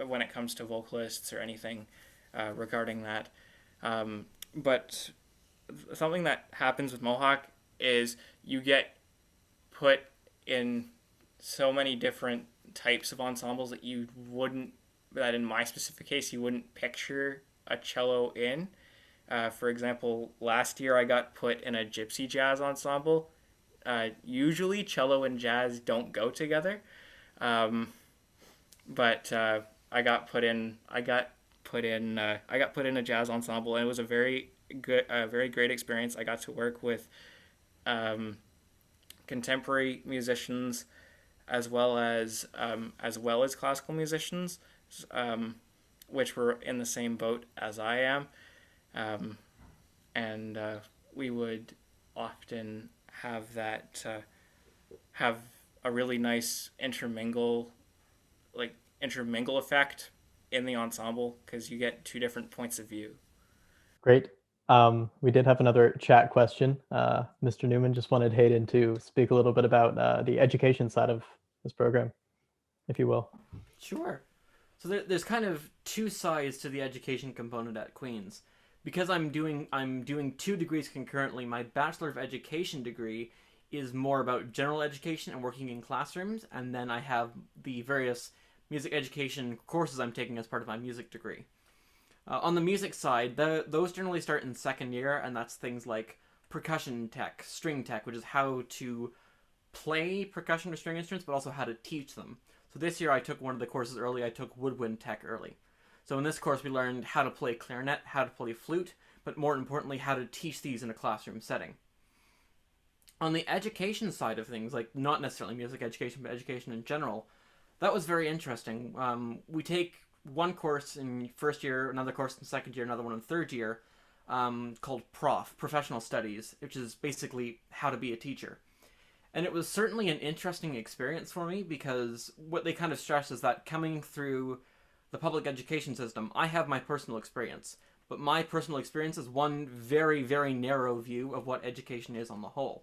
when it comes to vocalists or anything regarding that. But something that happens with Mohawk is you get put in so many different types of ensembles that in my specific case, you wouldn't picture a cello in. For example, last year I got put in a gypsy jazz ensemble. Usually cello and jazz don't go together. But I got put in a jazz ensemble, and it was a very great experience. I got to work with contemporary musicians as well as classical musicians, which were in the same boat as I am. And we would often have have a really nice intermingle effect in the ensemble, because you get 2 different points of view. Great. We did have another chat question. Mr. Newman just wanted Hayden to speak a little bit about the education side of this program, if you will. Sure. So there's kind of 2 sides to the education component at Queen's. Because I'm doing 2 degrees concurrently, my Bachelor of Education degree is more about general education and working in classrooms, and then I have the various music education courses I'm taking as part of my music degree. On the music side, those generally start in 2nd year, and that's things like percussion tech, string tech, which is how to play percussion or string instruments, but also how to teach them. So this year I took one of the courses early. I took woodwind tech early. So in this course we learned how to play clarinet, how to play flute, but more importantly how to teach these in a classroom setting. On the education side of things, like not necessarily music education, but education in general, that was very interesting. We take one course in 1st year, another course in 2nd year, another one in 3rd year, called Professional Studies, which is basically how to be a teacher. And it was certainly an interesting experience for me because what they kind of stress is that coming through the public education system, I have my personal experience. But my personal experience is one very, very narrow view of what education is on the whole.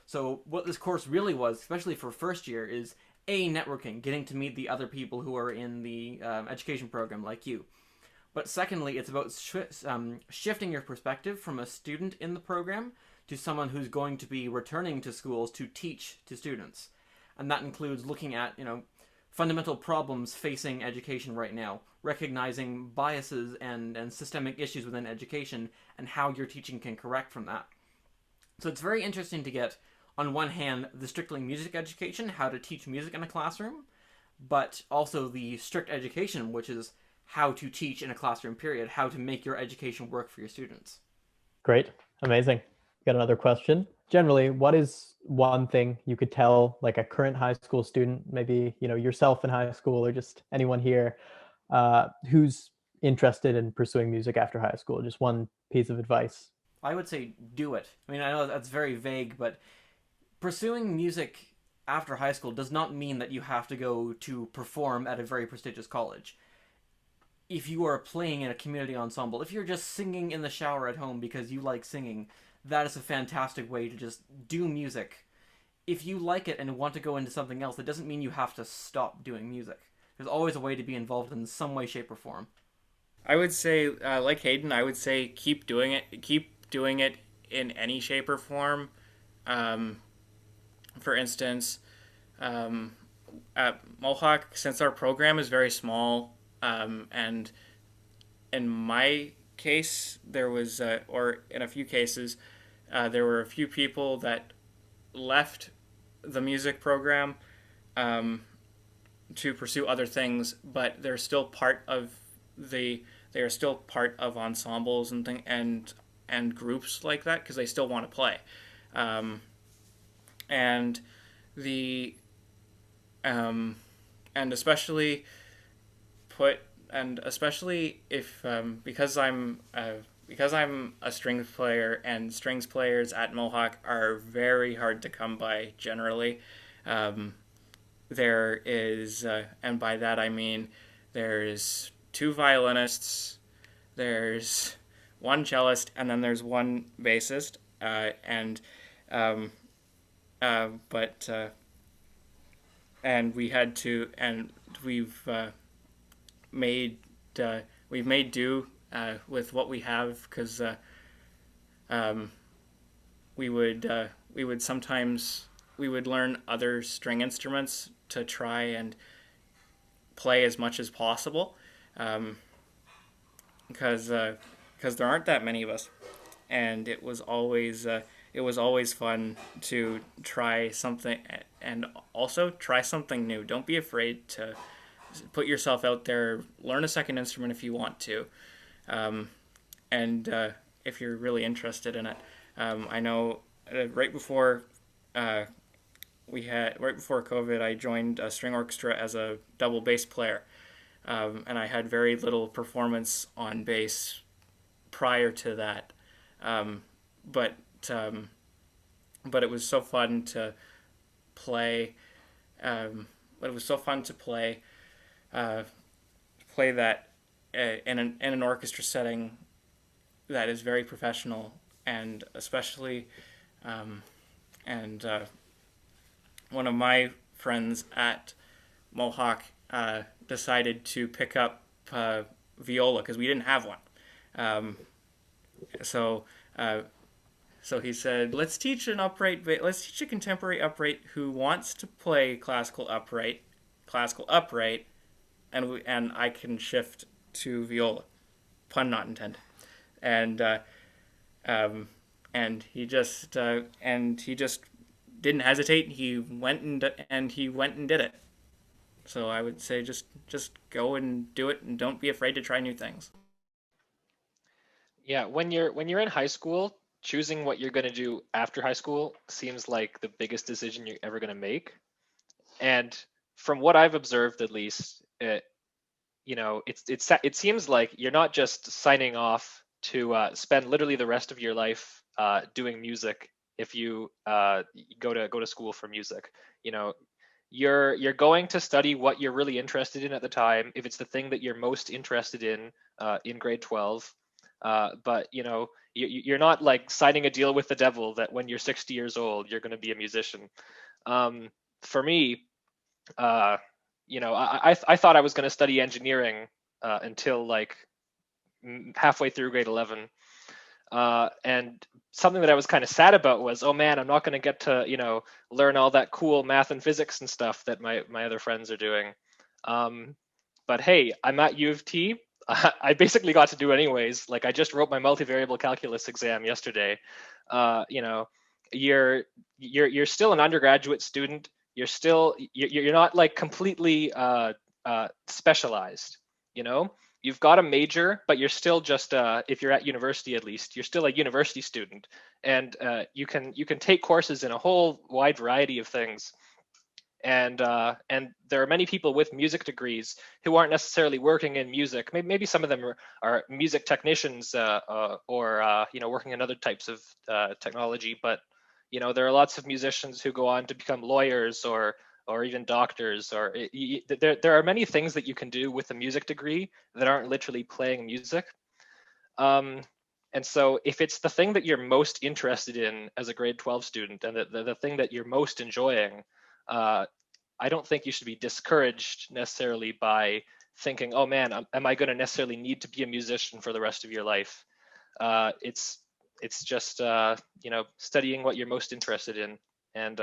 So what this course really was, especially for first year, is networking, getting to meet the other people who are in the education program like you. But secondly, it's about shifting your perspective from a student in the program to someone who's going to be returning to schools to teach to students. And that includes looking at, fundamental problems facing education right now, recognizing biases and systemic issues within education, and how your teaching can correct from that. So it's very interesting to get, on one hand, the strictly music education, how to teach music in a classroom, but also the strict education, which is how to teach in a classroom period, how to make your education work for your students. Great. Amazing. Got another question. Generally, what is one thing you could tell like a current high school student, maybe, yourself in high school or just anyone here who's interested in pursuing music after high school? Just one piece of advice. I would say do it. I mean, I know that's very vague, but pursuing music after high school does not mean that you have to go to perform at a very prestigious college. If you are playing in a community ensemble, if you're just singing in the shower at home because you like singing, that is a fantastic way to just do music. If you like it and want to go into something else, that doesn't mean you have to stop doing music. There's always a way to be involved in some way, shape, or form. I would say, like Hayden, I would say keep doing it. Keep doing it in any shape or form. For instance, at Mohawk, since our program is very small, and in my case, there was, or in a few cases, there were a few people that left the music program to pursue other things, but they're still part of they are still part of ensembles and groups like that because they still want to play, and the and especially if because I'm a strings player, and strings players at Mohawk are very hard to come by generally. There is, and by that I mean there's 2 violinists, there's 1 cellist, and then there's 1 bassist. And we had to, and we've made do with what we have, because we would sometimes learn other string instruments to try and play as much as possible, because there aren't that many of us, and it was always fun to try something, and also try something new. Don't be afraid to put yourself out there. Learn a second instrument if you want to, and if you're really interested in it. I know right before COVID, I joined a string orchestra as a double bass player, and I had very little performance on bass prior to that, but it was so fun to play. Play that in an orchestra setting that is very professional, and especially one of my friends at Mohawk decided to pick up viola because we didn't have one. So he said, let's teach a contemporary upright who wants to play classical upright, and I can shift to viola, pun not intended. And he just didn't hesitate. He went and did it. So I would say just go and do it, and don't be afraid to try new things. Yeah, when you're in high school, choosing what you're going to do after high school seems like the biggest decision you're ever going to make. And from what I've observed, at least, it seems like you're not just signing off to spend literally the rest of your life doing music if you go to school for music. You know, you're going to study what you're really interested in at the time, if it's the thing that you're most interested in grade 12. But you know, you're not like signing a deal with the devil that when you're 60 years old you're going to be a musician. For me, you know, I thought I was going to study engineering until like halfway through grade 11. And something that I was kind of sad about was, oh man, I'm not going to get to, you know, learn all that cool math and physics and stuff that my other friends are doing. But hey, I'm at U of T. I basically got to do it anyways. Like I just wrote my multivariable calculus exam yesterday. You know, you're still an undergraduate student. You're not like completely specialized. You know, you've got a major, but you're still just if you're at university, at least you're still a university student, and you can take courses in a whole wide variety of things. And there are many people with music degrees who aren't necessarily working in music. Maybe some of them are music technicians or you know, working in other types of technology. But you know, there are lots of musicians who go on to become lawyers or even doctors. Or there are many things that you can do with a music degree that aren't literally playing music. And so if it's the thing that you're most interested in as a grade 12 student, and the thing that you're most enjoying, I don't think you should be discouraged necessarily by thinking, oh man, am I going to necessarily need to be a musician for the rest of your life? It's just you know, studying what you're most interested in. And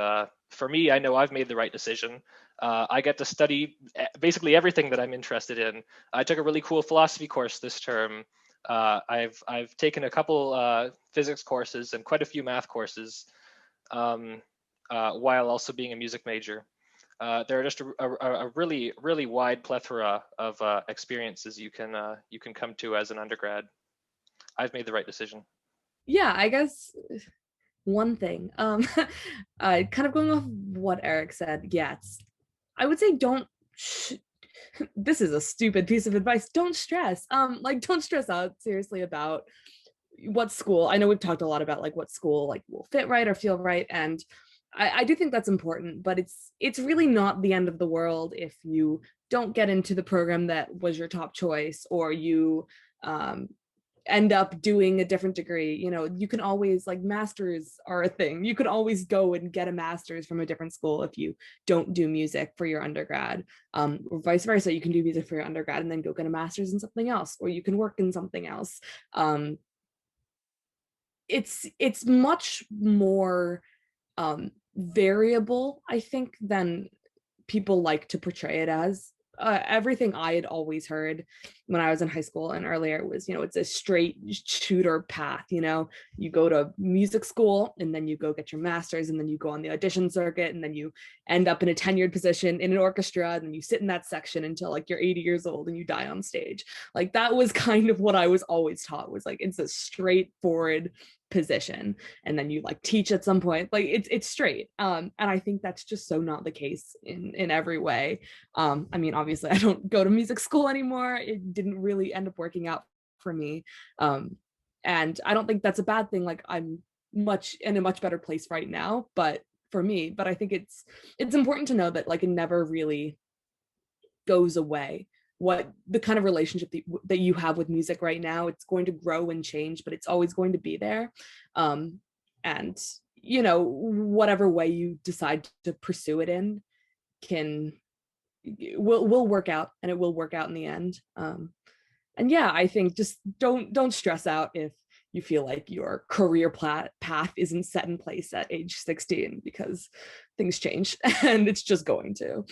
for me, I know I've made the right decision. I get to study basically everything that I'm interested in. I took a really cool philosophy course this term. I've taken a couple physics courses and quite a few math courses, while also being a music major. There are just a really wide plethora of experiences you can come to as an undergrad. I've made the right decision. Yeah, I guess one thing, kind of going off what Erik said, yeah, I would say don't this is a stupid piece of advice. Don't stress. Like don't stress out seriously about what school. I know we've talked a lot about like what school like will fit right or feel right, and I do think that's important, but it's really not the end of the world if you don't get into the program that was your top choice, or you end up doing a different degree. You know, you can always, like, masters are a thing. You can always go and get a master's from a different school if you don't do music for your undergrad, or vice versa. You can do music for your undergrad and then go get a master's in something else, or you can work in something else. It's much more variable, I think, than people like to portray it as. Everything I had always heard when I was in high school and earlier was, you know, it's a straight shooter path. You know, you go to music school and then you go get your master's and then you go on the audition circuit and then you end up in a tenured position in an orchestra and you sit in that section until like you're 80 years old and you die on stage. Like that was kind of what I was always taught, was like it's a straightforward position, and then you like teach at some point, like it's straight. And I think that's just so not the case in every way. I mean, obviously I don't go to music school anymore. It didn't really end up working out for me, and I don't think that's a bad thing. Like I'm in a much better place right now, but for me, but I think it's important to know that like it never really goes away. What the kind of relationship that you have with music right now, it's going to grow and change, but it's always going to be there. And you know, whatever way you decide to pursue it in will work out, and it will work out in the end. And yeah, I think just don't stress out if you feel like your career path isn't set in place at age 16, because things change and it's just going to.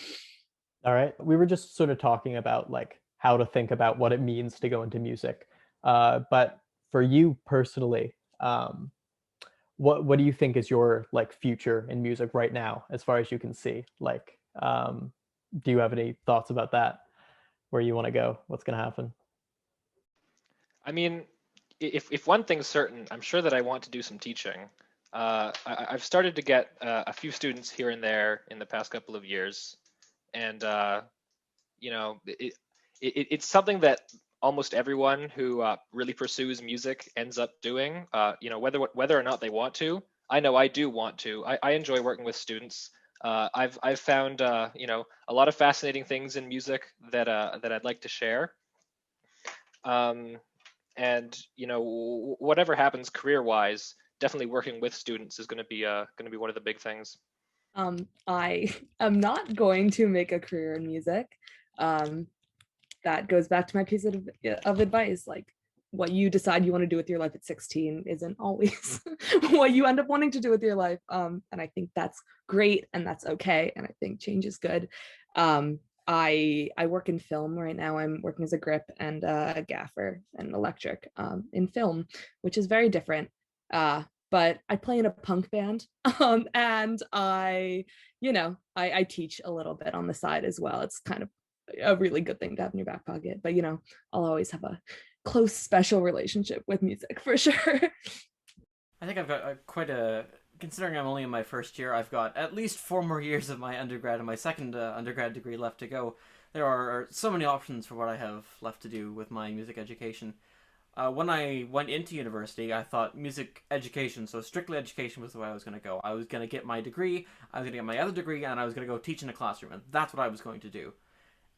All right. We were just sort of talking about like how to think about what it means to go into music. But for you personally, what do you think is your like future in music right now, as far as you can see? Like, do you have any thoughts about that? Where you want to go? What's going to happen? I mean, if one thing's certain, I'm sure that I want to do some teaching. I've started to get a few students here and there in the past couple of years. And you know, it's something that almost everyone who really pursues music ends up doing. You know, whether or not they want to. I know I do want to. I enjoy working with students. I've found you know, a lot of fascinating things in music that that I'd like to share. And you know, whatever happens career-wise, definitely working with students is going to be one of the big things. I am not going to make a career in music. That goes back to my piece of advice. Like, what you decide you want to do with your life at 16 isn't always what you end up wanting to do with your life. And I think that's great and that's okay. And I think change is good. I work in film right now. I'm working as a grip and a gaffer and electric in film, which is very different. But I play in a punk band, and I teach a little bit on the side as well. It's kind of a really good thing to have in your back pocket. But I'll always have a close, special relationship with music for sure. I think I've got considering I'm only in my first year, I've got at least 4 more years of my undergrad and my second undergrad degree left to go. There are so many options for what I have left to do with my music education. When I went into university, I thought music education, so strictly education, was the way I was going to go. I was going to get my degree, I was going to get my other degree, and I was going to go teach in a classroom, and that's what I was going to do.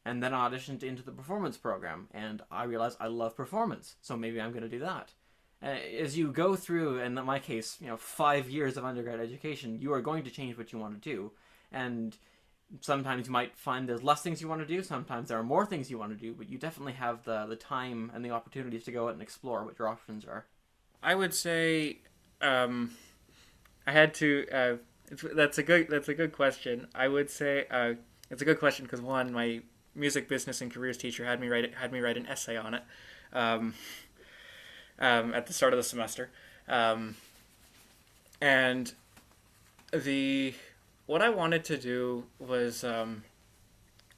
And then I auditioned into the performance program, and I realized I love performance, so maybe I'm going to do that. As you go through, in my case, 5 years of undergrad education, you are going to change what you want to do. And sometimes you might find there's less things you want to do, sometimes there are more things you want to do, but you definitely have the time and the opportunities to go out and explore what your options are. I would say I had to that's a good question. I would say it's a good question because, one, my music business and careers teacher had me write an essay on it at the start of the semester, and what I wanted to do was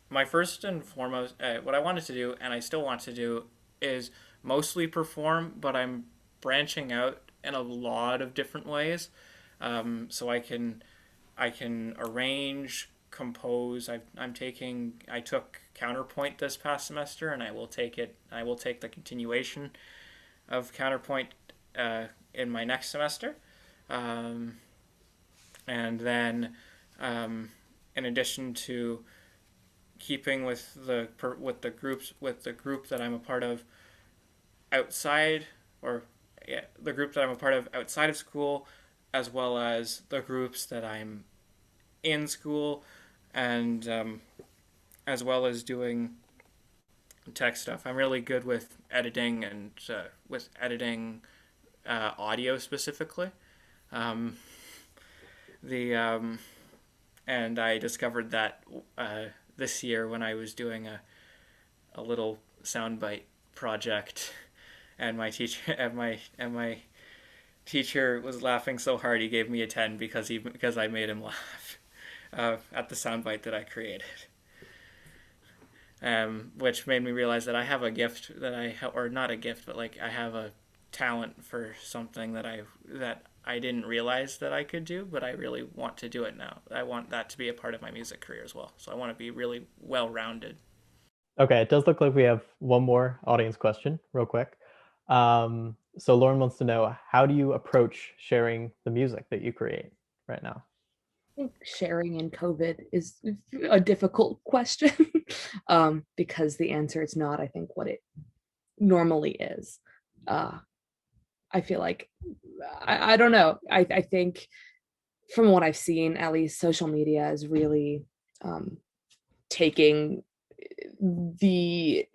my first and foremost what I wanted to do, and I still want to do, is mostly perform, but I'm branching out in a lot of different ways. So I can arrange, compose. I took counterpoint this past semester, and I will take the continuation of counterpoint in my next semester. And then in addition to keeping with the group that I'm a part of outside, the group that I'm a part of outside of school, as well as the groups that I'm in school, and as well as doing tech stuff. I'm really good with editing and audio specifically. And I discovered that this year when I was doing a little soundbite project, and my teacher was laughing so hard he gave me a 10 because I made him laugh at the soundbite that I created. Which made me realize that I have a gift or not a gift, but I have a talent for something that I didn't realize that I could do, but I really want to do it now. I want that to be a part of my music career as well. So I want to be really well-rounded. Okay, it does look like we have one more audience question real quick. So Lauren wants to know, how do you approach sharing the music that you create right now? I think sharing in COVID is a difficult question because the answer is not, I think, what it normally is. I feel like, I don't know. I think from what I've seen, at least social media is really taking the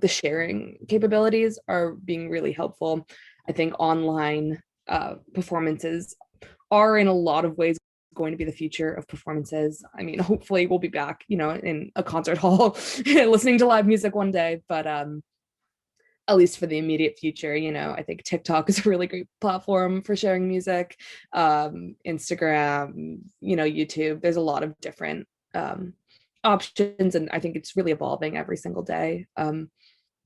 sharing capabilities are being really helpful. I think online performances are in a lot of ways going to be the future of performances. I mean, hopefully we'll be back, in a concert hall listening to live music one day, but at least for the immediate future, I think TikTok is a really great platform for sharing music. Instagram, YouTube, there's a lot of different options, and I think it's really evolving every single day.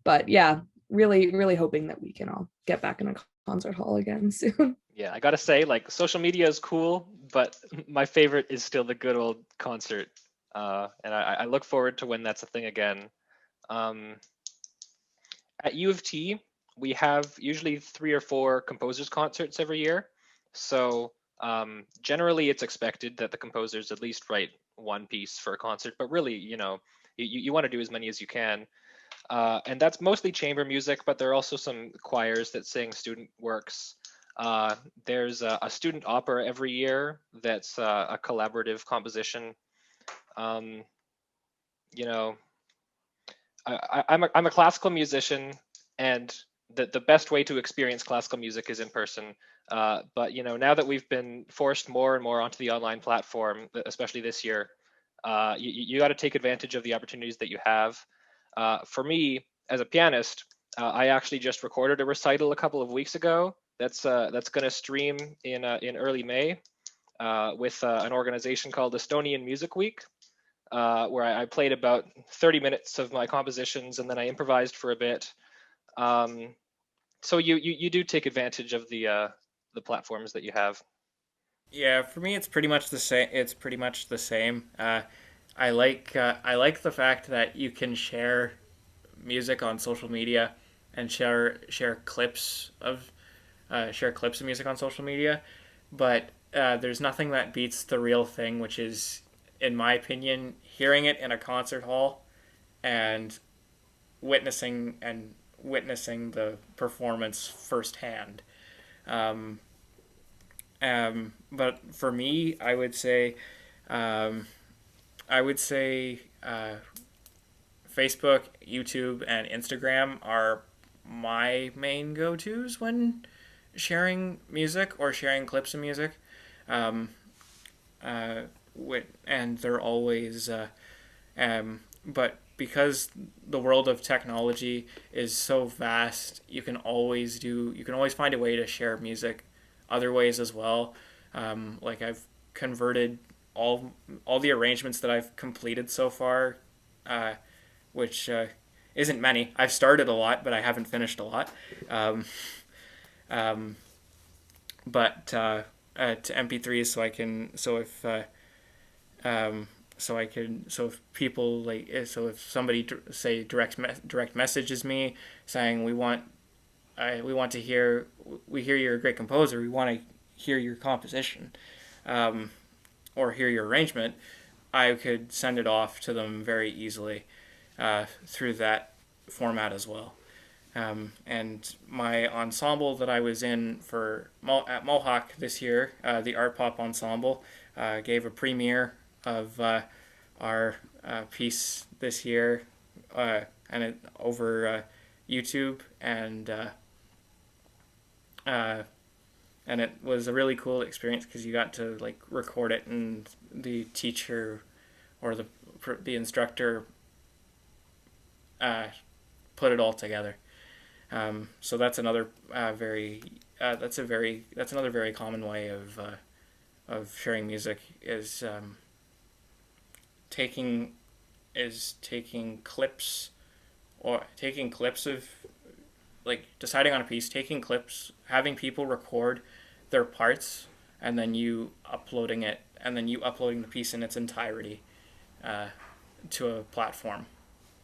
But yeah, really, really hoping that we can all get back in a concert hall again soon. Yeah, I gotta say, social media is cool, but my favorite is still the good old concert. And I look forward to when that's a thing again. At U of T, we have usually 3 or 4 composers concerts every year. So Generally, it's expected that the composers at least write one piece for a concert, but really, you want to do as many as you can. And that's mostly chamber music, but there are also some choirs that sing student works. There's a student opera every year that's a collaborative composition. You know, I'm a classical musician, and the best way to experience classical music is in person. But now that we've been forced more and more onto the online platform, especially this year, you got to take advantage of the opportunities that you have. For me, as a pianist, I actually just recorded a recital a couple of weeks ago. That's going to stream in early May with an organization called Estonian Music Week, where I played about 30 minutes of my compositions and then I improvised for a bit. So you do take advantage of the platforms that you have. Yeah, for me, it's pretty much the same. It's pretty much the same. I like the fact that you can share music on social media and share clips of music on social media, but there's nothing that beats the real thing, which is, in my opinion, hearing it in a concert hall and witnessing the performance firsthand. But for me, I would say Facebook, YouTube, and Instagram are my main go-tos when sharing music or sharing clips of music. And they're always, but because the world of technology is so vast, you can always find a way to share music other ways as well. Like I've converted all the arrangements that I've completed so far, which isn't many. I've started a lot, but I haven't finished a lot. But to MP3s, so if somebody say direct messages me saying we hear you're a great composer, we want to hear your composition, or hear your arrangement, I could send it off to them very easily through that format as well. And my ensemble that I was in at Mohawk this year, the Art Pop Ensemble, gave a premiere of our piece this year, and it over YouTube, and it was a really cool experience because you got to record it, and the teacher or the instructor put it all together. So that's another very common way of sharing music is taking clips of deciding on a piece, taking clips, having people record their parts, and then you uploading the piece in its entirety to a platform.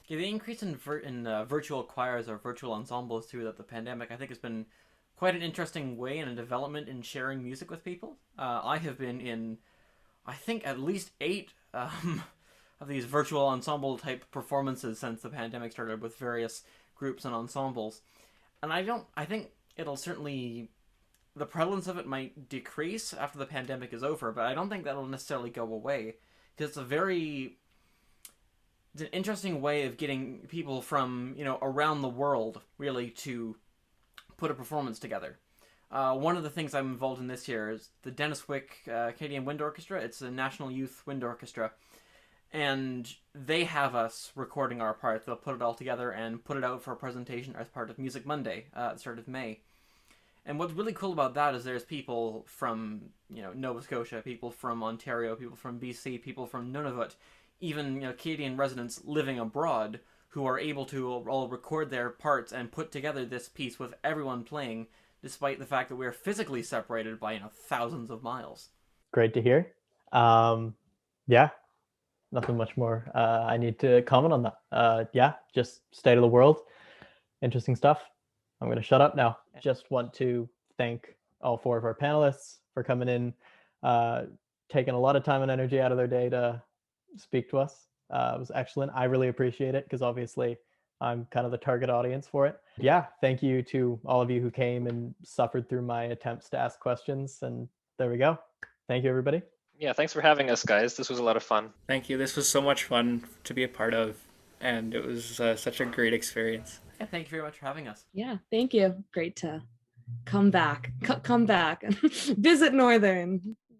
Yeah, the increase in virtual choirs or virtual ensembles through the pandemic, I think, has been quite an interesting way and a development in sharing music with people. I have been in, I think, at least 8 of these virtual ensemble type performances since the pandemic started, with various groups and ensembles. And I think it'll certainly, the prevalence of it might decrease after the pandemic is over, but I don't think that'll necessarily go away, because it's an interesting way of getting people from, around the world, really, to put a performance together. One of the things I'm involved in this year is the Dennis Wick Canadian Wind Orchestra. It's a National Youth Wind Orchestra. And they have us recording our part. They'll put it all together and put it out for a presentation as part of Music Monday at the start of May. And what's really cool about that is there's people from, Nova Scotia, people from Ontario, people from BC, people from Nunavut, even Canadian residents living abroad, who are able to all record their parts and put together this piece with everyone playing, despite the fact that we're physically separated by thousands of miles. Great to hear. Yeah, nothing much more I need to comment on that. Yeah, just state of the world. Interesting stuff. I'm going to shut up now. Just want to thank all 4 of our panelists for coming in, taking a lot of time and energy out of their day to speak to us. It was excellent. I really appreciate it because obviously I'm kind of the target audience for it. Yeah, thank you to all of you who came and suffered through my attempts to ask questions. And there we go. Thank you, everybody. Yeah, thanks for having us, guys. This was a lot of fun. Thank you. This was so much fun to be a part of, and it was such a great experience. Yeah, thank you very much for having us. Yeah, thank you. Great to come back. Come back and visit Northern.